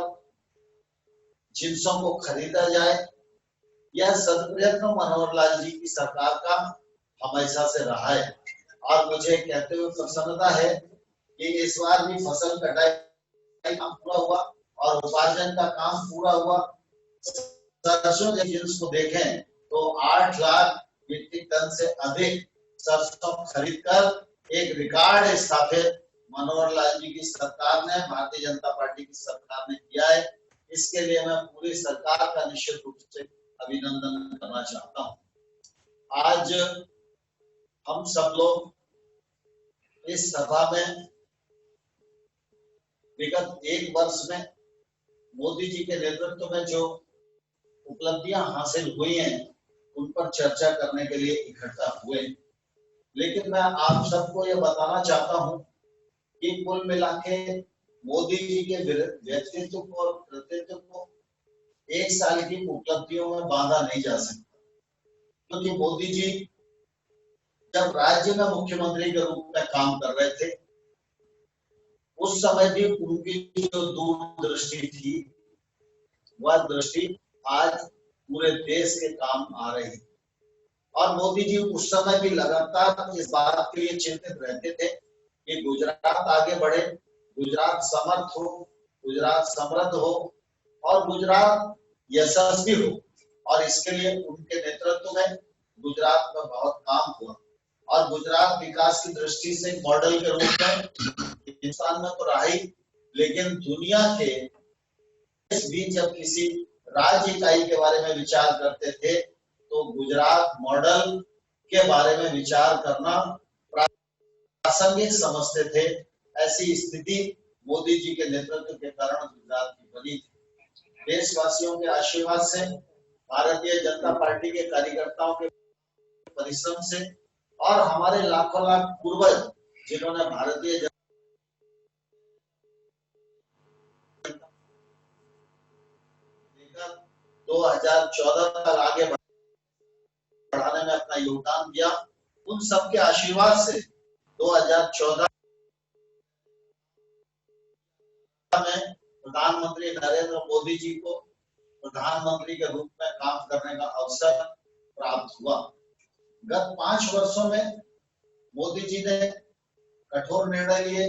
जिंसों को खरीदा जाए, यह सदप्रयत्न मनोहर लाल जी की सरकार का हमेशा से रहा है। और मुझे कहते हुए प्रसन्नता है कि इस बार भी फसल कटाई का काम पूरा हुआ और उपार्जन का काम पूरा हुआ। सरसों के जिन्स को देखें तो 8 लाख मीट्रिक टन से अधिक सरसों खरीदकर एक रिकॉर्ड स्थापित मनोहर लाल जी की सरकार ने, भारतीय जनता पार्टी की सरकार ने किया है। इसके लिए मैं पूरी सरकार का निश्चित रूप से अभिनंदन करना चाहता हूँ। आज हम सब लोग इस सभा में विगत 1 वर्ष में मोदी जी के नेतृत्व में जो उपलब्धियां हासिल हुई हैं उन पर चर्चा करने के लिए इकट्ठा हुए। लेकिन मैं आप सबको ये बताना चाहता हूं कि कुल मिला के मोदी जी के व्यक्तित्व को और कृतित्व को 1 साल की उपलब्धियों में बांधा नहीं जा सकता, क्योंकि मोदी जी जब राज्य में मुख्यमंत्री के रूप में काम कर रहे थे उस समय भी उनकी जो दूरदृष्टि थी वह दृष्टि आज पूरे देश के काम आ रही है। और मोदी जी उस समय भी लगातार इस बात के लिए चिंतित रहते थे कि गुजरात आगे बढ़े, गुजरात समर्थ हो, गुजरात समृद्ध हो और गुजरात यशस्वी हो। और इसके लिए उनके नेतृत्व में गुजरात में बहुत काम हुआ और गुजरात विकास की दृष्टि से मॉडल के रूप में हिंदुस्तान में तो रहा ही, लेकिन दुनिया के इस बीच जब किसी राज्य इकाई के बारे में विचार करते थे तो गुजरात मॉडल के बारे में विचार करना प्रासंगिक समझते थे। ऐसी स्थिति मोदी जी के नेतृत्व के कारण गुजरात की बनी थी। देशवासियों के आशीर्वाद से, भारतीय जनता पार्टी के कार्यकर्ताओं के परिश्रम से और हमारे लाखों लाख पूर्वज जिन्होंने भारतीय 2014 तक आगे बढ़ाने में अपना योगदान दिया, उन सबके आशीर्वाद से 2014 में प्रधानमंत्री नरेंद्र मोदी जी को प्रधानमंत्री के रूप में काम करने का अवसर प्राप्त हुआ। गत 5 वर्षों में मोदी जी ने कठोर निर्णय लिए,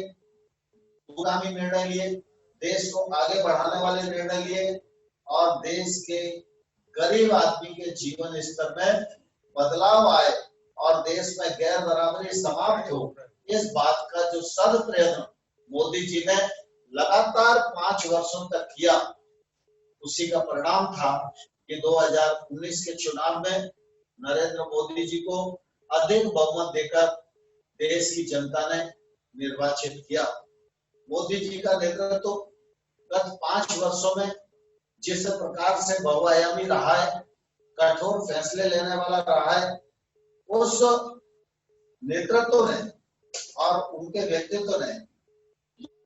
दूरगामी निर्णय लिए, देश को आगे बढ़ाने वाले निर्णय लिए और देश के गरीब आदमी के जीवन स्तर में बदलाव आए और देश में गैर बराबरी समाप्त हो, इस बात का जो सद प्रयत्न मोदी जी ने लगातार 5 वर्षों तक किया, उसी का परिणाम था कि 2019 के चुनाव में नरेंद्र मोदी जी को अधिक बहुमत देकर देश की जनता ने निर्वाचित किया। मोदी जी का नेतृत्व गत 5 वर्षों में जिस प्रकार से बहुआयामी रहा है, कठोर फैसले लेने वाला रहा है, उस नेतृत्व ने और उनके व्यक्तित्व ने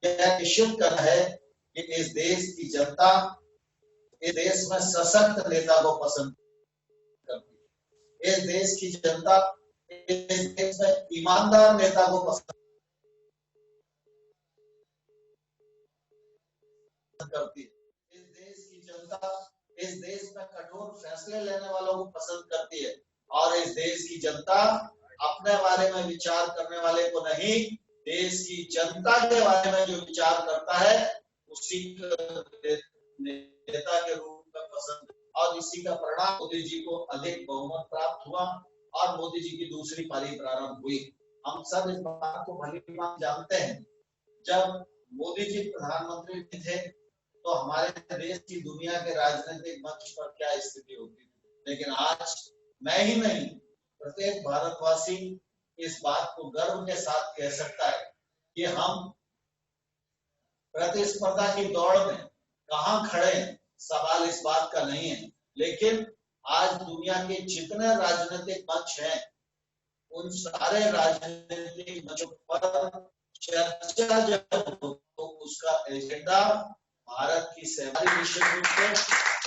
यह निश्चित करना है कि इस देश की जनता इस देश में सशक्त नेता को पसंद करती है। इस देश की जनता इस देश में ईमानदार नेता को पसंद करती है। इस देश की जनता इस देश में कठोर फैसले लेने वालों को पसंद करती है और इस देश की जनता अपने बारे में विचार करने वाले को नहीं, देश की जनता के बारे में जो विचार करता है उसी नेता के रूप में पसंद, और इसी का परिणाम मोदी जी को अधिक बहुमत प्राप्त हुआ और मोदी जी की दूसरी पारी प्रारंभ हुई। हम सब इस बात को भली भांति जानते हैं, जब मोदी जी प्रधानमंत्री थे तो हमारे देश की दुनिया के राजनीतिक मंच पर क्या स्थिति होती थी, लेकिन आज मैं ही नहीं प्रत्येक भारतवासी इस बात को गर्व के साथ कह सकता है कि हम प्रतिस्पर्धा की दौड़ में कहां खड़े हैं, सवाल इस बात का नहीं है। लेकिन आज दुनिया के जितने राजनीतिक मंच हैं उन सारे राजनीतिक मंचों पर चर्चा जब हो तो उसका एजेंडा भारत की सहकारी निश्चित रूप से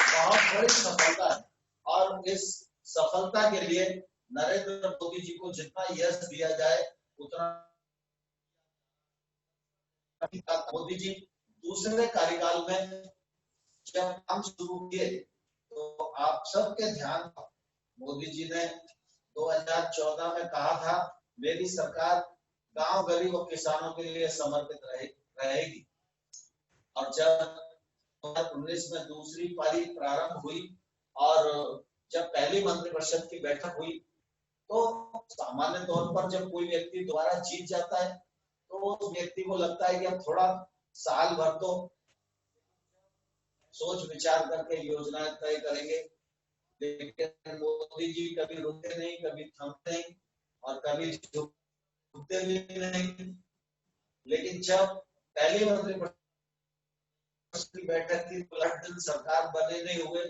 बहुत बड़ी सफलता है और इस सफलता के लिए नरेंद्र मोदी जी को जितना यश दिया जाए उतना मोदी जी दूसरे कार्यकाल में जब काम शुरू किए तो आप सबके ध्यान मोदी जी ने 2014 में कहा था मेरी सरकार गांव गरीब और किसानों के लिए समर्पित रहेगी, और जब 2019 में दूसरी पारी प्रारंभ हुई और जब पहली मंत्रिपरिषद की बैठक हुई तो सामान्य तौर पर जब कोई व्यक्ति दोबारा जीत जाता है तो उस व्यक्ति को लगता है कि अब थोड़ा साल भर तो सोच विचार करके योजनाएं तय करेंगे, लेकिन मोदी जी कभी रुकते नहीं, कभी थमते नहीं और कभी झुकते भी नहीं। लेकिन जब पहली मंत्रिपरिषद की बैठक की दिन सरकार बने नहीं हुए,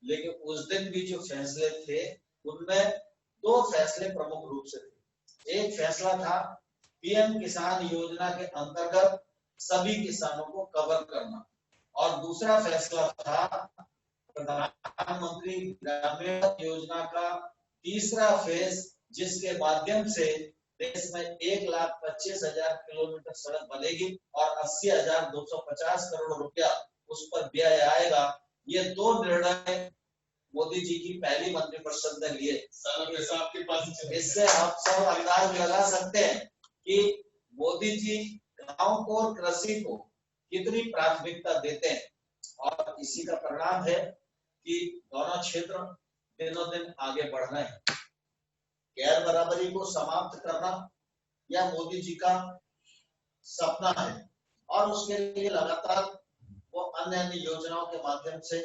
लेकिन उस दिन भी जो फैसले थे उनमें 2 फैसले प्रमुख रूप से थे। एक फैसला था पीएम किसान योजना के अंतर्गत सभी किसानों को कवर करना और दूसरा फैसला था प्रधानमंत्री ग्रामीण योजना का तीसरा फेज, जिसके माध्यम से देश में 1,25,000 किलोमीटर सड़क बनेगी और 80,250 करोड़ रुपया उस पर व्यय आएगा। ये 2 निर्णय मोदी जी की पहली मंत्रिपरिषद ने लिए। इससे आप सब अंदाज लगा सकते हैं कि मोदी जी गांव को और कृषि को कितनी प्राथमिकता देते हैं, और इसी का परिणाम है कि दोनों क्षेत्र दिनों दिन आगे बढ़ रहे हैं। गैर बराबरी को समाप्त करना यह मोदी जी का सपना है और उसके लिए लगातार वो अन्य अन्य योजनाओं के माध्यम से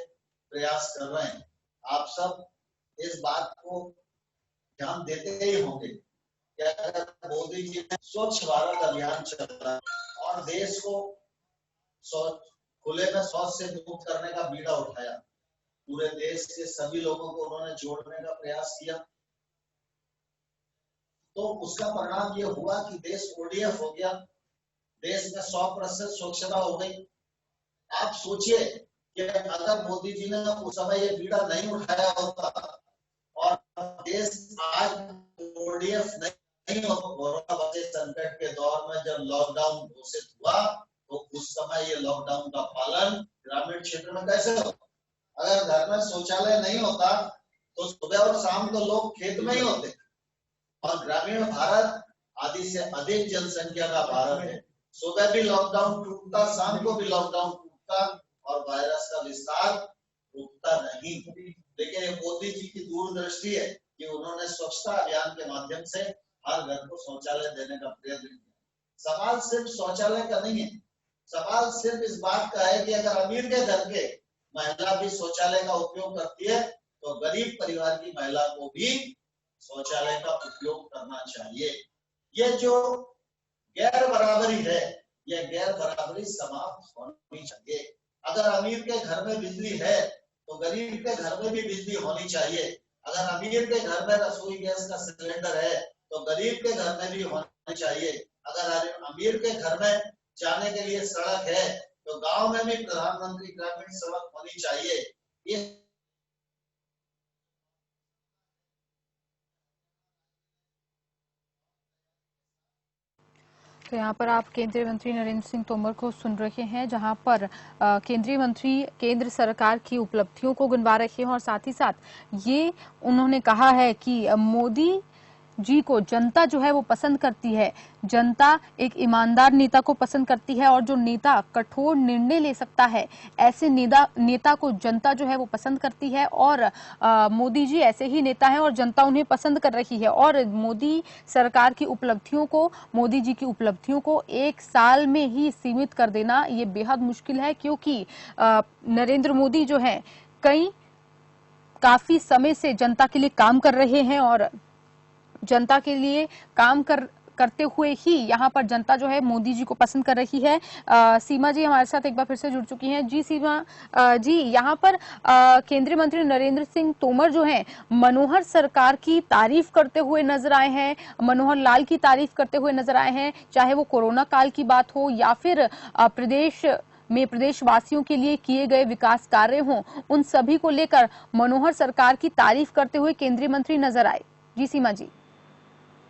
प्रयास कर रहे हैं। आप सब इस बात को ध्यान देते ही होंगे कि अगर मोदी जी ने स्वच्छ भारत अभियान चला और देश को खुले में शौच से मुक्त करने का बीड़ा उठाया, पूरे देश के सभी लोगों को उन्होंने जोड़ने का प्रयास किया, तो उसका परिणाम ये हुआ कि देश ODF हो गया, देश में 100% स्वच्छता हो गई। आप सोचिए कि अगर मोदी जी ने उस समय ये बीड़ा नहीं उठाया होता और देश आज ODF नहीं हो, कोरोना वायरस संकट के दौर में जब लॉकडाउन घोषित हुआ तो उस समय ये लॉकडाउन का पालन ग्रामीण क्षेत्र में कैसे हो? अगर घर में शौचालय नहीं होता तो सुबह और शाम को लोग खेत में ही होते, और ग्रामीण भारत आधी से अधिक जनसंख्या का भारत है। सुबह भी लॉकडाउन टूटता, शाम को भी लॉकडाउन टूटता और वायरस का विस्तार रुकता नहीं। लेकिन ये मोदी जी की दूरदृष्टि है कि उन्होंने स्वच्छता अभियान के माध्यम से हर घर को शौचालय देने का प्रयत्न किया। सवाल सिर्फ शौचालय का नहीं है, सवाल सिर्फ इस बात का है कि अगर अमीर के घर के महिला भी शौचालय का उपयोग करती है तो गरीब परिवार की महिला को भी शौचालय का उपयोग करना चाहिए। ये जो गैर बराबरी है, यह गैर बराबरी समाप्त होनी चाहिए। अगर अमीर के घर में बिजली है तो गरीब के घर में भी बिजली होनी चाहिए। अगर अमीर के घर में रसोई गैस का सिलेंडर है तो गरीब के घर में भी होना चाहिए। अगर अमीर के घर में जाने के लिए सड़क है तो गांव में भी प्रधानमंत्री ग्रामीण सड़क होनी चाहिए। ये तो यहाँ पर आप केंद्रीय मंत्री नरेंद्र सिंह तोमर को सुन रहे हैं, जहाँ पर केंद्रीय मंत्री केंद्र सरकार की उपलब्धियों को गिनवा रहे हैं और साथ ही साथ ये उन्होंने कहा है कि मोदी जी को जनता जो है वो पसंद करती है। जनता एक ईमानदार नेता को पसंद करती है और जो नेता कठोर निर्णय ले सकता है, ऐसे नेता को जनता जो है वो पसंद करती है। और मोदी जी ऐसे ही नेता हैं और जनता उन्हें पसंद कर रही है। और मोदी सरकार की उपलब्धियों को, मोदी जी की उपलब्धियों को एक साल में ही सीमित कर देना ये बेहद मुश्किल है, क्योंकि नरेंद्र मोदी जो है काफी समय से जनता के लिए काम कर रहे हैं और जनता के लिए काम करते हुए ही यहाँ पर जनता जो है मोदी जी को पसंद कर रही है। सीमा जी हमारे साथ एक बार फिर से जुड़ चुकी हैं। जी सीमा जी, यहाँ पर केंद्रीय मंत्री नरेंद्र सिंह तोमर जो हैं मनोहर सरकार की तारीफ करते हुए नजर आए हैं, मनोहर लाल की तारीफ करते हुए नजर आए हैं, चाहे वो कोरोना काल की बात हो या फिर प्रदेशवासियों के लिए किए गए विकास कार्य हों, उन सभी को लेकर मनोहर सरकार की तारीफ करते हुए केंद्रीय मंत्री नजर आए। जी सीमा जी।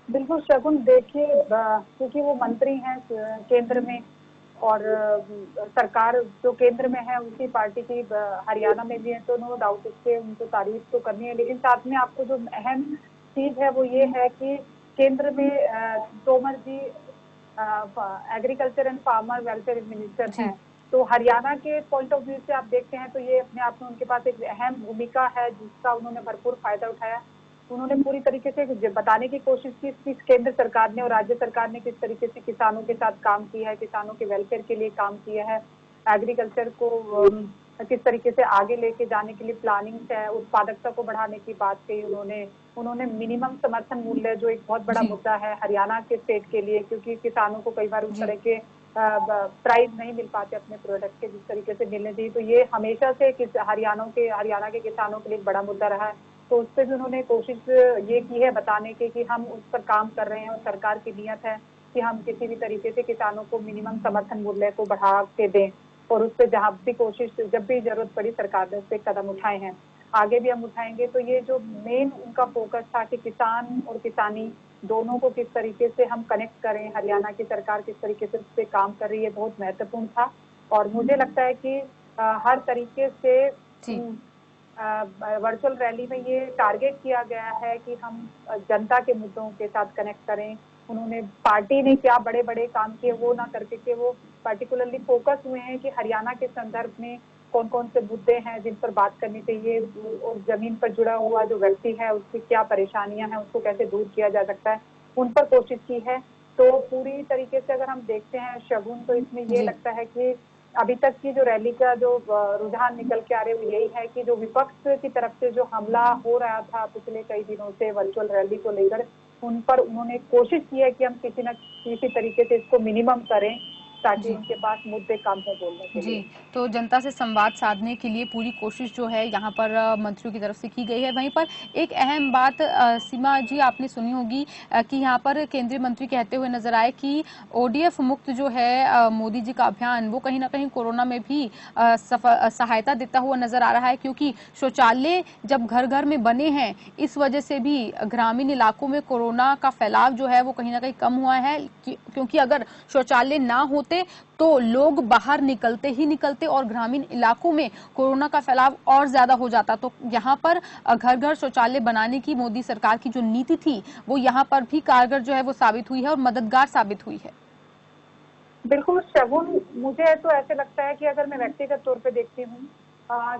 बिल्कुल शगुन, देखिए क्योंकि वो मंत्री हैं केंद्र में और सरकार जो केंद्र में है उसी पार्टी की हरियाणा में भी है, तो नो डाउट उसके उनको तारीफ तो करनी है। लेकिन साथ में आपको जो अहम चीज है वो ये है कि केंद्र में Tomar ji agriculture and farmer welfare minister हैं, तो हरियाणा के पॉइंट ऑफ व्यू से आप देखते हैं तो ये अपने आप में उनके पास एक अहम भूमिका है जिसका उन्होंने भरपूर फायदा उठाया। उन्होंने पूरी तरीके से बताने की कोशिश की कि केंद्र सरकार ने और राज्य सरकार ने किस तरीके से किसानों के साथ काम किया है, किसानों के वेलफेयर के लिए काम किया है, एग्रीकल्चर को किस तरीके से आगे लेके जाने के लिए प्लानिंग है, उत्पादकता को बढ़ाने की बात कही उन्होंने मिनिमम समर्थन मूल्य जो एक बहुत बड़ा मुद्दा है हरियाणा के स्टेट के लिए, क्योंकि किसानों को कई बार उस तरह के प्राइस नहीं मिल पाते अपने प्रोडक्ट के जिस तरीके से मिलने चाहिए, तो ये हमेशा से हरियाणा के किसानों के लिए एक बड़ा मुद्दा रहा है। तो उस पर भी उन्होंने कोशिश ये की है बताने की कि हम उस पर काम कर रहे हैं और सरकार की नीयत है कि हम किसी भी तरीके से किसानों को मिनिमम समर्थन मूल्य को बढ़ा के दें, और उस पर जहाँ भी कोशिश जब भी जरूरत पड़ी सरकार ने उस पर कदम उठाए हैं, आगे भी हम उठाएंगे। तो ये जो मेन उनका फोकस था कि किसान और किसानी दोनों को किस तरीके से हम कनेक्ट करें, हरियाणा की सरकार किस तरीके से उस पर काम कर रही है, बहुत महत्वपूर्ण था। और मुझे लगता है कि हर तरीके से वर्चुअल रैली में ये टारगेट किया गया है कि हम जनता के मुद्दों के साथ कनेक्ट करें। उन्होंने पार्टी ने क्या बड़े बड़े काम किए वो ना करके के वो पर्टिकुलरली फोकस हुए हैं कि हरियाणा के संदर्भ में कौन कौन से मुद्दे हैं जिन पर बात करनी चाहिए, और जमीन पर जुड़ा हुआ जो व्यक्ति है उसकी क्या परेशानियां हैं, उसको कैसे दूर किया जा सकता है, उन पर कोशिश की है। तो पूरी तरीके से अगर हम देखते हैं शगुन, तो इसमें ये लगता है कि अभी तक की जो रैली का जो रुझान निकल के आ रहे वो यही है कि जो विपक्ष की तरफ से जो हमला हो रहा था पिछले कई दिनों से वर्चुअल रैली को लेकर, उन पर उन्होंने कोशिश की है कि हम किसी न किसी तरीके से इसको मिनिमम करें ताकि उनके पास मुद्दे कम हो बोलने के लिए। तो जनता से संवाद साधने के लिए पूरी कोशिश जो है यहाँ पर मंत्रियों की तरफ से की गई है। वहीं पर एक अहम बात सीमा जी आपने सुनी होगी कि यहाँ पर केंद्रीय मंत्री कहते हुए नजर आए कि ओडीएफ मुक्त जो है मोदी जी का अभियान, वो कहीं ना कहीं कोरोना में भी सहायता देता हुआ नजर आ रहा है, क्योंकि शौचालय जब घर घर में बने हैं इस वजह से भी ग्रामीण इलाकों में कोरोना का फैलाव जो है वो कहीं ना कहीं कम हुआ है, क्योंकि अगर शौचालय ना होते तो लोग बाहर निकलते ही निकलते और ग्रामीण इलाकों में कोरोना का फैलाव और ज्यादा हो जाता। तो यहाँ पर घर घर शौचालय बनाने की मोदी सरकार की जो नीति थी वो यहाँ पर भी कारगर जो है वो साबित हुई है और मददगार साबित हुई है। बिल्कुल शगुन, मुझे तो ऐसे लगता है कि अगर मैं व्यक्तिगत तौर पे देखती हूँ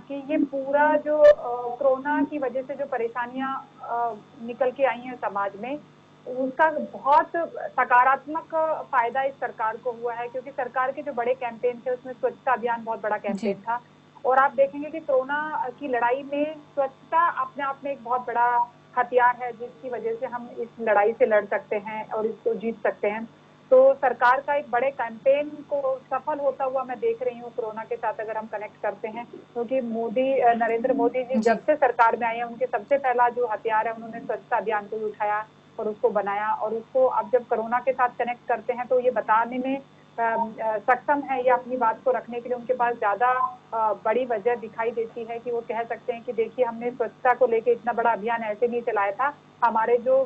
कि ये पूरा जो कोरोना की वजह से जो परेशानियां निकल के आई हैं समाज में, उसका बहुत सकारात्मक फायदा इस सरकार को हुआ है, क्योंकि सरकार के जो बड़े कैंपेन थे उसमें स्वच्छता अभियान बहुत बड़ा जी। कैंपेन था। और आप देखेंगे कि कोरोना की लड़ाई में स्वच्छता अपने आप में एक बहुत बड़ा हथियार है, जिसकी वजह से हम इस लड़ाई से लड़ सकते हैं और इसको जीत सकते हैं। तो सरकार का एक बड़े कैंपेन को सफल होता हुआ मैं देख रही हूँ कोरोना के साथ, अगर हम कनेक्ट करते हैं, क्योंकि नरेंद्र मोदी जी जी। जब से सरकार में आए हैं, उनके सबसे पहला जो हथियार है, उन्होंने स्वच्छता अभियान को ही उठाया और उसको बनाया। और उसको अब जब कोरोना के साथ कनेक्ट करते हैं तो ये बताने में सक्षम है, या अपनी बात को रखने के लिए उनके पास ज्यादा बड़ी वजह दिखाई देती है कि वो कह सकते हैं कि देखिए, हमने स्वच्छता को लेकर इतना बड़ा अभियान ऐसे नहीं चलाया था, हमारे जो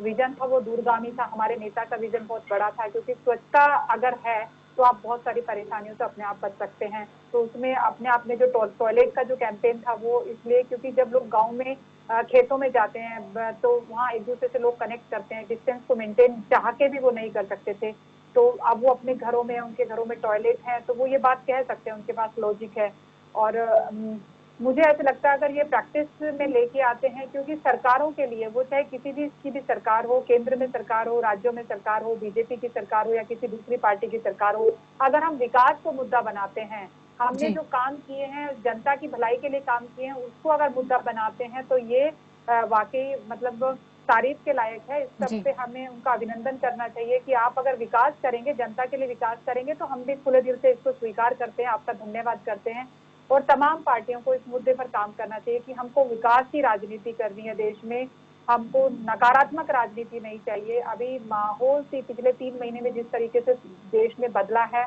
विजन था वो दूरगामी था, हमारे नेता का विजन बहुत बड़ा था। क्योंकि स्वच्छता अगर है तो आप बहुत सारी परेशानियों से अपने आप बच सकते हैं। तो उसमें अपने आप में जो टॉयलेट का जो कैंपेन था वो इसलिए, क्योंकि जब लोग गाँव में खेतों में जाते हैं तो वहाँ एक दूसरे से लोग कनेक्ट करते हैं, डिस्टेंस को मेंटेन चाह के भी वो नहीं कर सकते थे। तो अब वो अपने घरों में, उनके घरों में टॉयलेट है, तो वो ये बात कह सकते हैं, उनके पास लॉजिक है। और मुझे ऐसा लगता है अगर ये प्रैक्टिस में लेके आते हैं, क्योंकि सरकारों के लिए, वो चाहे किसी भी की भी सरकार हो, केंद्र में सरकार हो, राज्यों में सरकार हो, बीजेपी की सरकार हो या किसी दूसरी पार्टी की सरकार हो, अगर हम विकास को मुद्दा बनाते हैं, हमने जी। जो काम किए हैं, जनता की भलाई के लिए काम किए हैं, उसको अगर मुद्दा बनाते हैं, तो ये वाकई मतलब तारीफ के लायक है। इस सब जी। पे हमें उनका अभिनंदन करना चाहिए कि आप अगर विकास करेंगे, जनता के लिए विकास करेंगे, तो हम भी खुले दिल से इसको स्वीकार करते हैं, आपका धन्यवाद करते हैं। और तमाम पार्टियों को इस मुद्दे पर काम करना चाहिए कि हमको विकास की राजनीति करनी है देश में, हमको नकारात्मक राजनीति नहीं चाहिए। अभी माहौल से पिछले 3 महीने में जिस तरीके से देश में बदला है,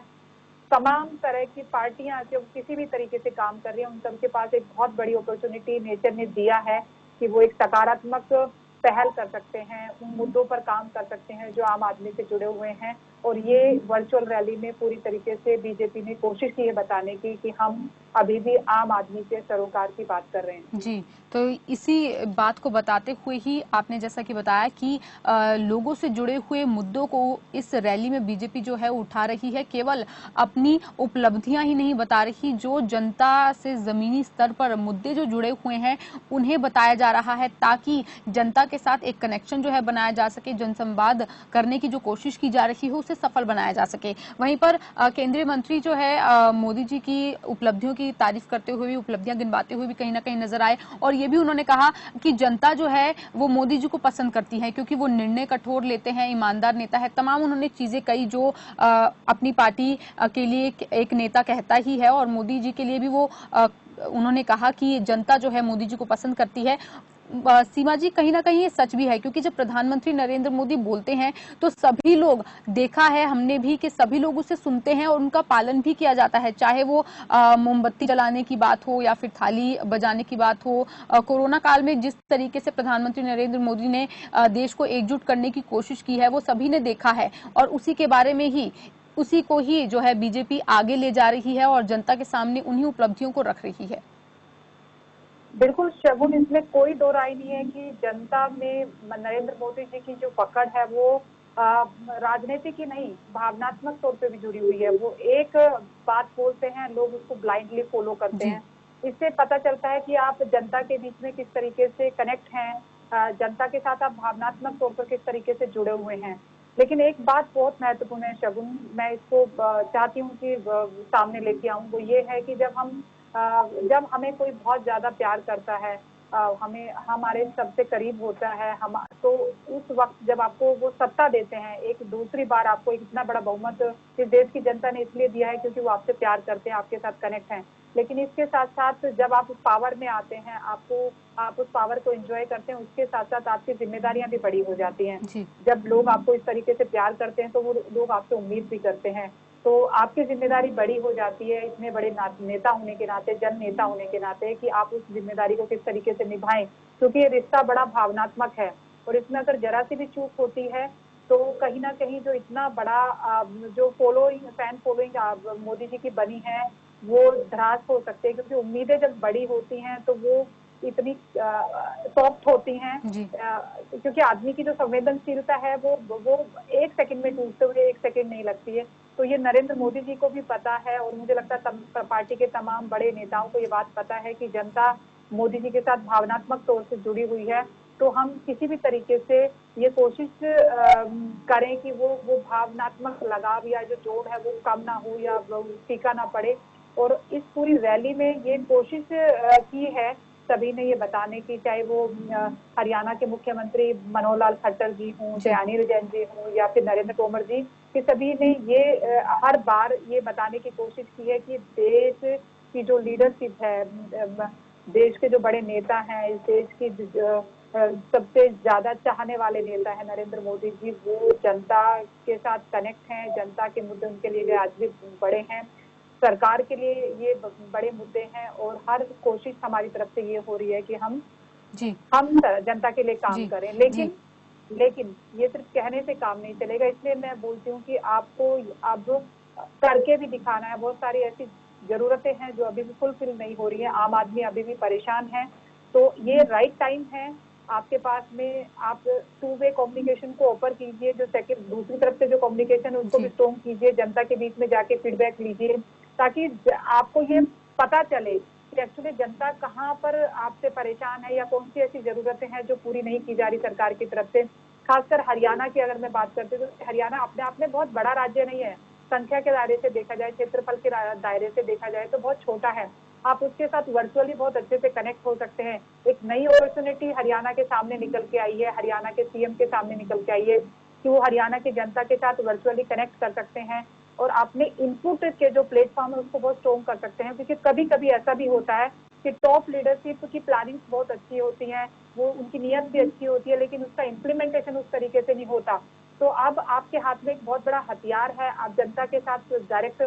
तमाम तरह की पार्टियां जो किसी भी तरीके से काम कर रही हैं, उन सबके पास एक बहुत बड़ी अपॉर्चुनिटी नेचर ने दिया है कि वो एक सकारात्मक पहल कर सकते हैं, उन मुद्दों पर काम कर सकते हैं जो आम आदमी से जुड़े हुए हैं। और ये वर्चुअल रैली में पूरी तरीके से बीजेपी ने कोशिश की है बताने की कि हम अभी भी आम आदमी के सरोकार की बात कर रहे हैं। जी, तो इसी बात को बताते हुए ही आपने जैसा कि बताया कि लोगों से जुड़े हुए मुद्दों को इस रैली में बीजेपी जो है उठा रही है, केवल अपनी उपलब्धियां ही नहीं बता रही, जो जनता से जमीनी स्तर पर मुद्दे जो जुड़े हुए हैं उन्हें बताया जा रहा है, ताकि जनता के साथ एक कनेक्शन जो है बनाया जा सके, जनसंवाद करने की जो कोशिश की जा रही है उसे सफल बनाया जा सके। वहीं पर केंद्रीय मंत्री जो है मोदी जी की उपलब्धियों की तारीफ करते हुए भी, उपलब्धियां गिनवाते हुए भी कहीं ना कहीं नजर आए, और ये भी उन्होंने कहा कि जनता जो है वो मोदी जी को पसंद करती है, क्योंकि वो निर्णय कठोर लेते हैं, ईमानदार नेता है। तमाम उन्होंने चीजें कही जो अपनी पार्टी के लिए एक नेता कहता ही है, और मोदी जी के लिए भी वो उन्होंने कहा कि जनता जो है मोदी जी को पसंद करती है। सीमा जी, कहीं ना कहीं ये सच भी है, क्योंकि जब प्रधानमंत्री नरेंद्र मोदी बोलते हैं तो सभी लोग, देखा है हमने भी कि सभी लोग उसे सुनते हैं और उनका पालन भी किया जाता है, चाहे वो मोमबत्ती जलाने की बात हो या फिर थाली बजाने की बात हो। कोरोना काल में जिस तरीके से प्रधानमंत्री नरेंद्र मोदी ने देश को एकजुट करने की कोशिश की है वो सभी ने देखा है, और उसी के बारे में ही, उसी को ही जो है बीजेपी आगे ले जा रही है और जनता के सामने उन्हीं उपलब्धियों को रख रही है। बिल्कुल शगुन, इसमें कोई दो राय नहीं है कि जनता में नरेंद्र मोदी जी की जो पकड़ है वो राजनीति की नहीं, भावनात्मक तौर पे भी जुड़ी हुई है। वो एक बात बोलते हैं, लोग उसको ब्लाइंडली फॉलो करते जी। हैं। इससे पता चलता है कि आप जनता के बीच में किस तरीके से कनेक्ट हैं, जनता के साथ आप भावनात्मक तौर पर किस तरीके से जुड़े हुए हैं। लेकिन एक बात बहुत महत्वपूर्ण है शगुन, मैं इसको चाहती हूँ कि सामने लेके आऊँ, वो ये है कि जब हमें कोई बहुत ज्यादा प्यार करता है, हमें हमारे सबसे करीब होता है, हम तो उस वक्त जब आपको वो सत्ता देते हैं, एक दूसरी बार आपको एक इतना बड़ा बहुमत इस देश की जनता ने इसलिए दिया है क्योंकि वो आपसे प्यार करते हैं, आपके साथ कनेक्ट हैं। लेकिन इसके साथ साथ जब आप उस पावर में आते हैं, आप उस पावर को एंजॉय करते हैं, उसके साथ साथ आपकी जिम्मेदारियां भी बड़ी हो जाती हैं। जी। जब लोग आपको इस तरीके से प्यार करते हैं तो वो लोग आपसे उम्मीद भी करते हैं, तो आपकी जिम्मेदारी बड़ी हो जाती है इतने बड़े नेता होने के नाते, जन नेता होने के नाते, कि आप उस जिम्मेदारी को किस तरीके से निभाएं, क्योंकि ये रिश्ता बड़ा भावनात्मक है। और इसमें अगर जरा सी भी चूक होती है तो कहीं ना कहीं जो इतना बड़ा जो फैन फॉलोइंग मोदी जी की बनी है वो ध्रास हो सकते हैं, क्योंकि उम्मीदें जब बड़ी होती हैं तो वो इतनी सॉफ्ट होती हैं, क्योंकि आदमी की जो संवेदनशीलता है वो एक सेकंड में टूटते हुए एक सेकंड नहीं लगती है। तो ये नरेंद्र मोदी जी को भी पता है, और मुझे लगता है पार्टी के तमाम बड़े नेताओं को ये बात पता है कि जनता मोदी जी के साथ भावनात्मक तौर से जुड़ी हुई है। तो हम किसी भी तरीके से ये कोशिश करें कि वो भावनात्मक लगाव या जो जोड़ है वो कम ना हो या फीका ना पड़े। और इस पूरी रैली में ये कोशिश की है सभी ने ये बताने की, चाहे वो हरियाणा के मुख्यमंत्री मनोहर लाल खट्टर जी हों, चाहे अनिल जैन जी हों या फिर नरेंद्र तोमर जी, कि सभी ने ये हर बार ये बताने की कोशिश की है कि देश की जो लीडरशिप है, देश के जो बड़े नेता हैं, इस देश की सबसे ज्यादा चाहने वाले नेता है नरेंद्र मोदी जी, वो जनता के साथ कनेक्ट हैं, जनता के मुद्दे उनके लिए आज भी बड़े हैं, सरकार के लिए ये बड़े मुद्दे हैं। और हर कोशिश हमारी तरफ से ये हो रही है कि हम जनता के लिए काम करें। लेकिन ये सिर्फ कहने से काम नहीं चलेगा, इसलिए मैं बोलती हूँ कि आपको अब करके भी दिखाना है। बहुत सारी ऐसी जरूरतें हैं जो अभी भी फुलफिल नहीं हो रही है, आम आदमी अभी भी परेशान है। तो ये राइट टाइम है आपके पास में, आप टू वे कम्युनिकेशन को ओपन कीजिए, जो सेकंड दूसरी तरफ से जो कम्युनिकेशन है उसको भी स्ट्रॉन्ग कीजिए, जनता के बीच में जाके फीडबैक लीजिए, ताकि आपको ये पता चले कि एक्चुअली जनता कहाँ पर आपसे परेशान है या कौन सी ऐसी जरूरतें हैं जो पूरी नहीं की जा रही सरकार की तरफ से। खासकर हरियाणा की अगर मैं बात करती हूँ तो हरियाणा अपने आप में बहुत बड़ा राज्य नहीं है, संख्या के दायरे से देखा जाए, क्षेत्रफल के दायरे से देखा जाए तो बहुत छोटा है। आप उसके साथ वर्चुअली बहुत अच्छे से कनेक्ट हो सकते हैं। एक नई अपॉर्चुनिटी हरियाणा के सामने निकल के आई है, हरियाणा के सीएम के सामने निकल के आई है कि वो हरियाणा की जनता के साथ वर्चुअली कनेक्ट कर सकते हैं और अपने इनपुट के जो प्लेटफॉर्म है उसको बहुत स्ट्रॉन्ग कर सकते हैं। क्योंकि कभी कभी ऐसा भी होता है कि टॉप लीडरशिप की प्लानिंग बहुत अच्छी होती है, वो उनकी नीयत भी अच्छी होती है, लेकिन उसका इम्प्लीमेंटेशन उस तरीके से नहीं होता। तो अब आपके हाथ में एक बहुत बड़ा हथियार है, आप जनता के साथ डायरेक्ट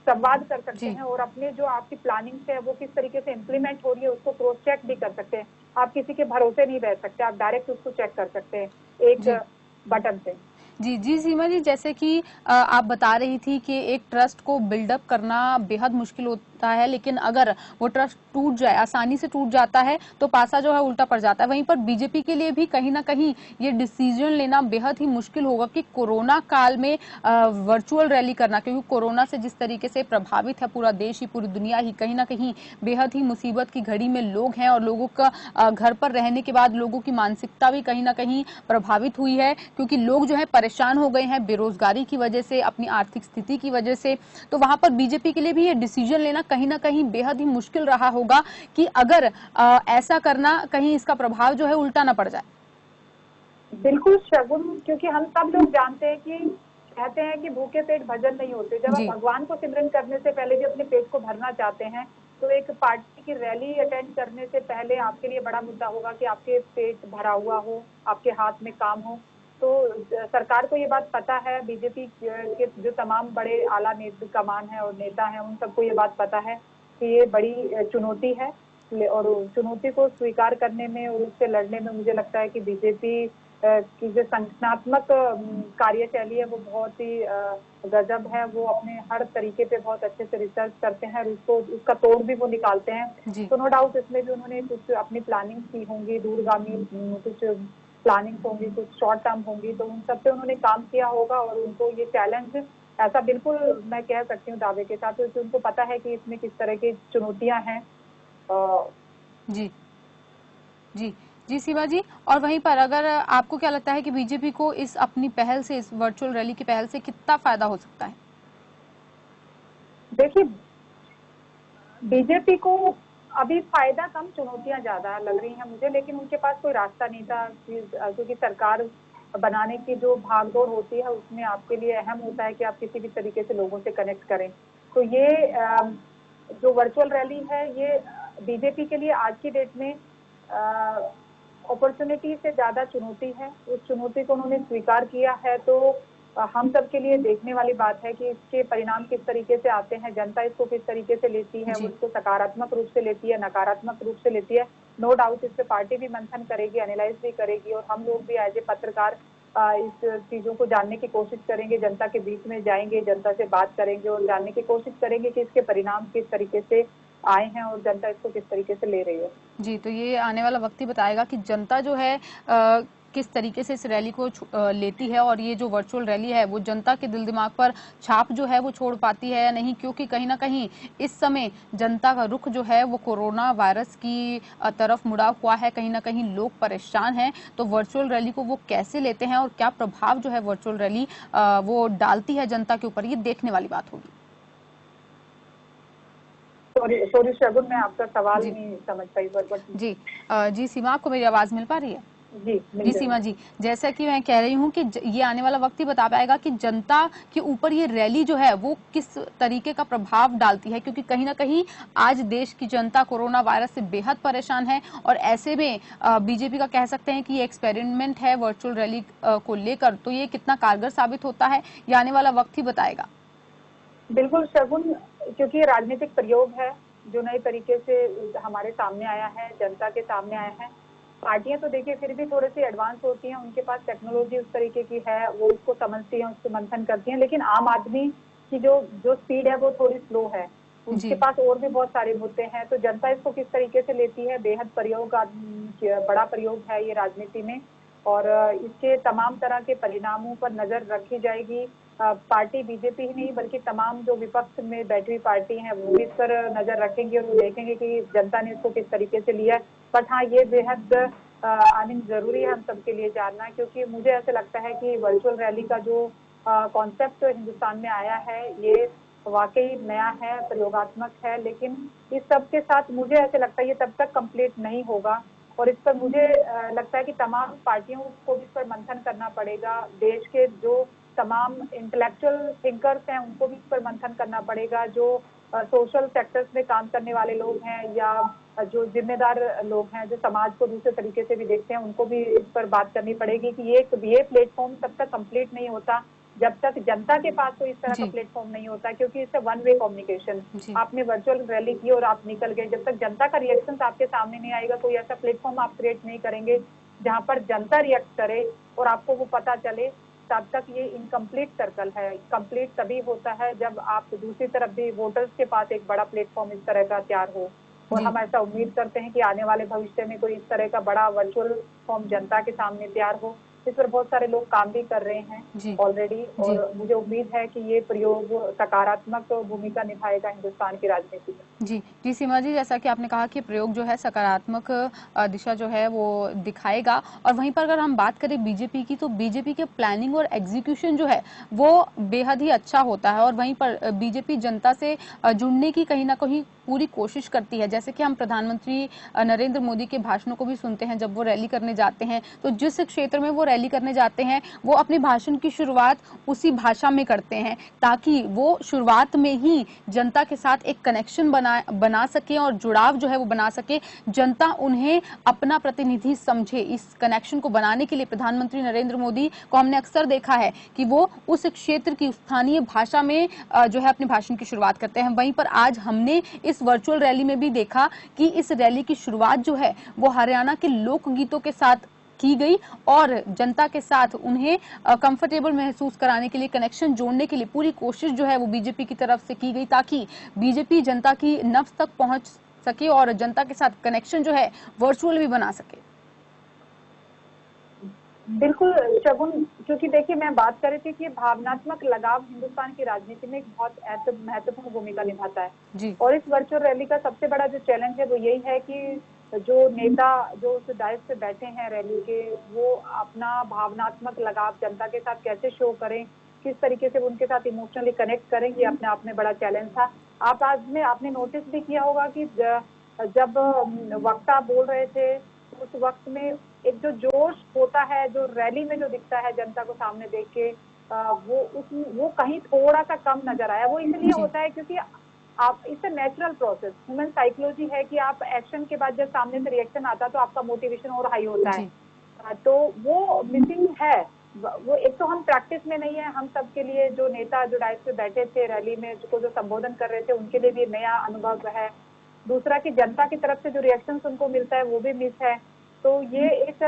संवाद कर सकते हैं और अपने जो आपकी प्लानिंग है वो किस तरीके से इम्प्लीमेंट हो रही है उसको क्रॉस चेक भी कर सकते हैं। आप किसी के भरोसे नहीं रह सकते, आप डायरेक्ट उसको चेक कर सकते हैं एक बटन से। जी सीमा जी, जैसे कि आप बता रही थी कि एक ट्रस्ट को बिल्डअप करना बेहद मुश्किल होता है, लेकिन अगर वो ट्रस्ट टूट जाए, आसानी से टूट जाता है तो पासा जो है उल्टा पड़ जाता है। वहीं पर बीजेपी के लिए भी कहीं ना कहीं ये डिसीजन लेना बेहद ही मुश्किल होगा कि कोरोना काल में वर्चुअल रैली करना, क्योंकि कोरोना से जिस तरीके से प्रभावित है पूरा देश ही, पूरी दुनिया ही, कहीं ना कहीं बेहद ही मुसीबत की घड़ी में लोग हैं और लोगों का घर पर रहने के बाद लोगों की मानसिकता भी कहीं ना कहीं प्रभावित हुई है, क्योंकि लोग जो है परेशान हो गए हैं बेरोजगारी की वजह से, अपनी आर्थिक स्थिति की वजह से। तो वहां पर बीजेपी के लिए भी ये डिसीजन लेना कहीं ना कहीं बेहद ही मुश्किल रहा होगा कि अगर ऐसा करना कहीं इसका प्रभाव जो है उल्टा ना पड़ जाए। बिल्कुल शगुन, क्योंकि हम सब लोग जानते हैं कि कहते हैं कि भूखे पेट भजन नहीं होते। जब आप भगवान को सिमरन करने से पहले भी अपने पेट को भरना चाहते हैं तो एक पार्टी की रैली अटेंड करने से पहले आपके लिए बड़ा मुद्दा होगा कि आपके पेट भरा हुआ हो, आपके हाथ में काम हो। तो सरकार को ये बात पता है, बीजेपी के जो तमाम बड़े आला कमान है और नेता हैं उन सबको ये बात पता है कि ये बड़ी चुनौती है और चुनौती को स्वीकार करने में और उससे लड़ने में मुझे लगता है कि बीजेपी की जो संगठनात्मक कार्यशैली है वो बहुत ही गजब है। वो अपने हर तरीके पे बहुत अच्छे से रिसर्च करते हैं और उसका तोड़ भी वो निकालते हैं। तो नो डाउट इसमें भी उन्होंने कुछ अपनी प्लानिंग की होंगी, दूरगामी कुछ प्लानिंग होंगी, कुछ शॉर्ट टर्म होंगी, तो उन सब पे उन्होंने काम किया होगा और उनको ये चैलेंज ऐसा बिल्कुल मैं कह सकती हूँ दावे के साथ, क्योंकि उनको पता है कि इसमें किस तरह की चुनौतियां हैं। जी सीमा जी, और वहीं पर अगर आपको क्या लगता है कि बीजेपी को इस अपनी पहल से, इस वर्चुअल रैली की पहल से कितना फायदा हो सकता है? देखिए, बीजेपी को अभी फायदा कम, चुनौतियां ज्यादा लग रही हैं मुझे, लेकिन उनके पास कोई रास्ता नहीं था क्योंकि सरकार बनाने की जो भागदौड़ होती है उसमें आपके लिए अहम होता है कि आप किसी भी तरीके से लोगों से कनेक्ट करें। तो ये जो वर्चुअल रैली है ये बीजेपी के लिए आज की डेट में अपॉर्चुनिटी से ज्यादा चुनौती है। उस चुनौती को उन्होंने स्वीकार किया है, तो हम सब के लिए देखने वाली बात है कि इसके परिणाम किस तरीके से आते हैं, जनता इसको किस तरीके से लेती है, वो इसको सकारात्मक रूप से लेती है, नकारात्मक रूप से लेती है। नो डाउट इस पे पार्टी भी मंथन करेगी, एनालाइज भी करेगी और हम लोग भी एज ए पत्रकार इस चीजों को जानने की कोशिश करेंगे, जनता के बीच में जाएंगे, जनता से बात करेंगे और जानने की कोशिश करेंगे कि इसके परिणाम किस तरीके से आए हैं और जनता इसको किस तरीके से ले रही है। जी, तो ये आने वाला वक्त ही बताएगा कि जनता जो है किस तरीके से इस रैली को लेती है और ये जो वर्चुअल रैली है वो जनता के दिल दिमाग पर छाप जो है वो छोड़ पाती है या नहीं, क्योंकि कहीं ना कहीं इस समय जनता का रुख जो है वो कोरोना वायरस की तरफ मुड़ा हुआ है। कहीं ना कहीं लोग परेशान हैं, तो वर्चुअल रैली को वो कैसे लेते हैं और क्या प्रभाव जो है वर्चुअल रैली वो डालती है जनता के ऊपर, ये देखने वाली बात होगी। सॉरी शगुन, मैं आपका सवाल नहीं समझ पाई। जी सीमा, आपको मेरी आवाज मिल पा रही है? जी सीमा जी, जैसा कि मैं कह रही हूँ कि ये आने वाला वक्त ही बता पाएगा कि जनता के ऊपर ये रैली जो है वो किस तरीके का प्रभाव डालती है, क्योंकि कहीं ना कहीं आज देश की जनता कोरोना वायरस से बेहद परेशान है और ऐसे में बीजेपी का कह सकते हैं कि ये एक्सपेरिमेंट है वर्चुअल रैली को लेकर, तो ये कितना कारगर साबित होता है ये आने वाला वक्त ही बताएगा। बिल्कुल शगुन, क्योंकि ये राजनीतिक प्रयोग है जो नए तरीके से हमारे सामने आया है, जनता के सामने आया है। पार्टियां तो देखिए फिर भी थोड़े से एडवांस होती हैं, उनके पास टेक्नोलॉजी उस तरीके की है, वो उसको समझती हैं, उसको मंथन करती हैं, लेकिन आम आदमी की जो स्पीड है वो थोड़ी स्लो है, उसके पास और भी बहुत सारे मुद्दे हैं। तो जनता इसको किस तरीके से लेती है, बेहद बड़ा प्रयोग है ये राजनीति में, और इसके तमाम तरह के परिणामों पर नजर रखी जाएगी। पार्टी बीजेपी ही नहीं बल्कि तमाम जो विपक्ष में बैठी हुई पार्टी हैं वो इस पर नजर रखेंगे और वो देखेंगे कि जनता ने इसको किस तरीके से लिया है। बट हाँ, ये बेहद जरूरी है हम सबके लिए जानना, क्योंकि मुझे ऐसा लगता है कि वर्चुअल रैली का जो कॉन्सेप्ट हिंदुस्तान में आया है ये वाकई नया है, प्रयोगात्मक है, लेकिन इस सब के साथ मुझे ऐसे लगता है ये तब तक कंप्लीट नहीं होगा और इस पर मुझे लगता है कि तमाम पार्टियों को भी इस पर मंथन करना पड़ेगा। देश के जो तमाम इंटेलेक्चुअल थिंकर्स हैं उनको भी इस पर मंथन करना पड़ेगा, जो सोशल सेक्टर्स में काम करने वाले लोग हैं या जो जिम्मेदार लोग हैं जो समाज को दूसरे तरीके से भी देखते हैं, उनको भी इस पर बात करनी पड़ेगी कि ये प्लेटफॉर्म तब तक कंप्लीट नहीं होता जब तक जनता के पास कोई इस तरह का प्लेटफॉर्म नहीं होता, क्योंकि इससे वन वे कम्युनिकेशन, आपने वर्चुअल रैली की और आप निकल गए, जब तक जनता का रिएक्शन आपके सामने नहीं आएगा, कोई ऐसा प्लेटफॉर्म आप क्रिएट नहीं करेंगे जहाँ पर जनता रिएक्ट करे और आपको वो पता चले, तब तक ये इनकम्प्लीट सर्कल है। कंप्लीट तभी होता है जब आप दूसरी तरफ भी वोटर्स के पास एक बड़ा प्लेटफॉर्म इस तरह का तैयार हो, और हम ऐसा उम्मीद करते हैं कि आने वाले भविष्य में कोई इस तरह का बड़ा वर्चुअल फॉर्म जनता के सामने तैयार हो। इस पर बहुत सारे लोग काम भी कर रहे हैं ऑलरेडी, और मुझे उम्मीद है कि ये प्रयोग सकारात्मक भूमिका निभाएगा हिंदुस्तान की राजनीति में। जी सीमा जी, जैसा कि आपने कहा कि प्रयोग जो है सकारात्मक दिशा जो है वो दिखाएगा, और वहीं पर अगर हम बात करें बीजेपी की, तो बीजेपी के प्लानिंग और एग्जीक्यूशन जो है वो बेहद ही अच्छा होता है, और वहीं पर बीजेपी जनता से जुड़ने की कहीं ना कहीं पूरी कोशिश करती है। जैसे कि हम प्रधानमंत्री नरेंद्र मोदी के भाषणों को भी सुनते हैं जब वो रैली करने जाते हैं, तो जिस क्षेत्र में वो रैली करने जाते हैं वो अपने भाषण की शुरुआत उसी भाषा में करते हैं, ताकि वो शुरुआत में ही जनता के साथ एक कनेक्शन बना सके और जुड़ाव जो है वो बना सके, जनता उन्हें अपना प्रतिनिधि समझे। इस कनेक्शन को बनाने के लिए प्रधानमंत्री नरेंद्र मोदी को हमने अक्सर देखा है कि वो उस क्षेत्र की स्थानीय भाषा में जो है अपने भाषण की शुरुआत करते हैं। वहीं पर आज हमने इस वर्चुअल रैली में भी देखा कि इस रैली की शुरुआत जो है वो हरियाणा के लोकगीतों के साथ की गई, और जनता के साथ उन्हें कंफर्टेबल महसूस कराने के लिए, कनेक्शन जोड़ने के लिए पूरी कोशिश जो है वो बीजेपी की तरफ से की गई, ताकि बीजेपी जनता की नब्ज तक पहुंच सके और जनता के साथ कनेक्शन जो है वर्चुअल भी बना सके। बिल्कुल शगुन, क्योंकि देखिए मैं बात कर रही थी कि भावनात्मक लगाव हिंदुस्तान की राजनीति में एक बहुत महत्वपूर्ण भूमिका निभाता है, और इस वर्चुअल रैली का सबसे बड़ा जो चैलेंज है वो यही है कि जो नेता जो उस डायस पे बैठे हैं रैली के, वो अपना भावनात्मक लगाव जनता के साथ कैसे शो करें, किस तरीके से उनके साथ इमोशनली कनेक्ट करें, ये अपने आप में बड़ा चैलेंज था। आपने नोटिस भी किया होगा कि जब वक्ता बोल रहे थे उस वक्त में एक जो जोश होता है जो रैली में जो दिखता है जनता को सामने देख के, वो कहीं थोड़ा सा कम नजर आया। वो इसलिए होता है क्योंकि आप it's a natural process, human psychology है कि आप एक्शन के बाद जब सामने से रिएक्शन आता है तो आपका मोटिवेशन और हाई होता है, तो वो मिसिंग है। वो एक तो हम प्रैक्टिस में नहीं है, हम सबके लिए जो नेता जो डायस पे बैठे थे रैली में जो संबोधन कर रहे थे उनके लिए भी नया अनुभव है। दूसरा कि जनता की तरफ से जो रिएक्शन उनको मिलता है वो भी मिस है, तो ये एक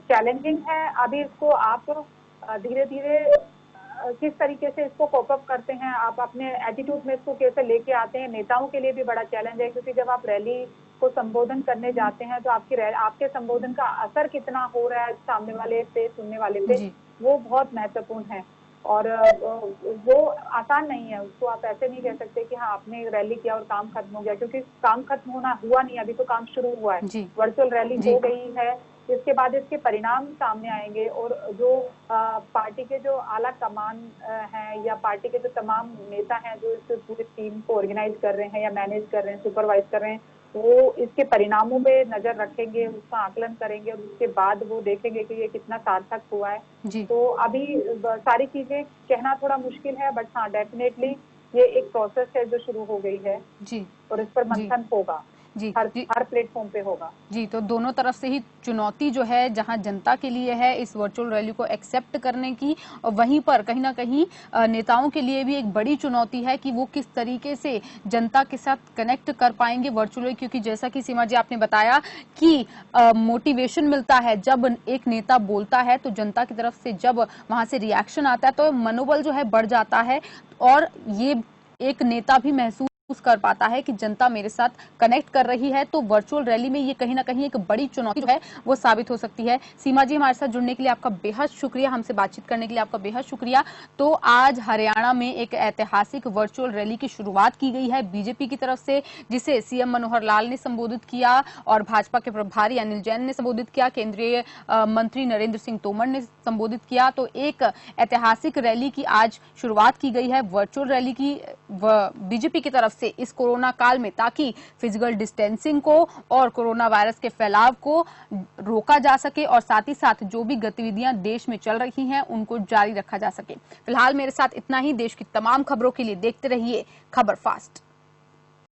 चैलेंजिंग है। अभी इसको आप धीरे धीरे किस तरीके से इसको कोप अप करते हैं, आप अपने एटीट्यूड में इसको कैसे लेके आते हैं, नेताओं के लिए भी बड़ा चैलेंज है, क्योंकि जब आप रैली को संबोधन करने जाते हैं तो आपके संबोधन का असर कितना हो रहा है सामने वाले पे, सुनने वाले पे, वो बहुत महत्वपूर्ण है। और वो आसान नहीं है। उसको आप ऐसे नहीं कह सकते कि हाँ आपने रैली किया और काम खत्म हो गया, क्योंकि काम खत्म हुआ नहीं, अभी तो काम शुरू हुआ है। वर्चुअल रैली हो गई है, इसके बाद इसके परिणाम सामने आएंगे और जो पार्टी के जो आला कमान हैं या पार्टी के जो तमाम नेता हैं जो इस पूरी टीम को ऑर्गेनाइज कर रहे हैं या मैनेज कर रहे हैं, सुपरवाइज कर रहे हैं, वो इसके परिणामों पे नजर रखेंगे, उसका आकलन करेंगे और उसके बाद वो देखेंगे कि ये कितना सार्थक हुआ है। तो अभी सारी चीजें कहना थोड़ा मुश्किल है, बट हाँ डेफिनेटली ये एक प्रोसेस है जो शुरू हो गई है जी, और इस पर मंथन होगा जी, हर प्लेटफॉर्म पे होगा जी। तो दोनों तरफ से ही चुनौती जो है, जहां जनता के लिए है इस वर्चुअल रैली को एक्सेप्ट करने की, और वहीं पर कहीं ना कहीं नेताओं के लिए भी एक बड़ी चुनौती है कि वो किस तरीके से जनता के साथ कनेक्ट कर पाएंगे वर्चुअली, क्योंकि जैसा कि सीमा जी आपने बताया कि मोटिवेशन मिलता है जब एक नेता बोलता है, तो जनता की तरफ से जब वहां से रिएक्शन आता है तो मनोबल जो है बढ़ जाता है, और ये एक नेता भी महसूस कर पाता है कि जनता मेरे साथ कनेक्ट कर रही है। तो वर्चुअल रैली में ये कहीं ना कहीं एक बड़ी चुनौती जो है वो साबित हो सकती है। सीमा जी, हमारे साथ जुड़ने के लिए आपका बेहद शुक्रिया, हमसे बातचीत करने के लिए आपका बेहद शुक्रिया। तो आज हरियाणा में एक ऐतिहासिक वर्चुअल रैली की शुरुआत की गई है बीजेपी की तरफ से, जिसे सीएम मनोहर लाल ने संबोधित किया और भाजपा के प्रभारी अनिल जैन ने संबोधित किया, केंद्रीय मंत्री नरेंद्र सिंह तोमर ने संबोधित किया। तो एक ऐतिहासिक रैली की आज शुरुआत की गई है वर्चुअल रैली की बीजेपी की तरफ से इस कोरोना काल में, ताकि फिजिकल डिस्टेंसिंग को और कोरोना वायरस के फैलाव को रोका जा सके और साथ ही साथ जो भी गतिविधियां देश में चल रही हैं उनको जारी रखा जा सके। फिलहाल मेरे साथ इतना ही। देश की तमाम खबरों के लिए देखते रहिए खबर फास्ट।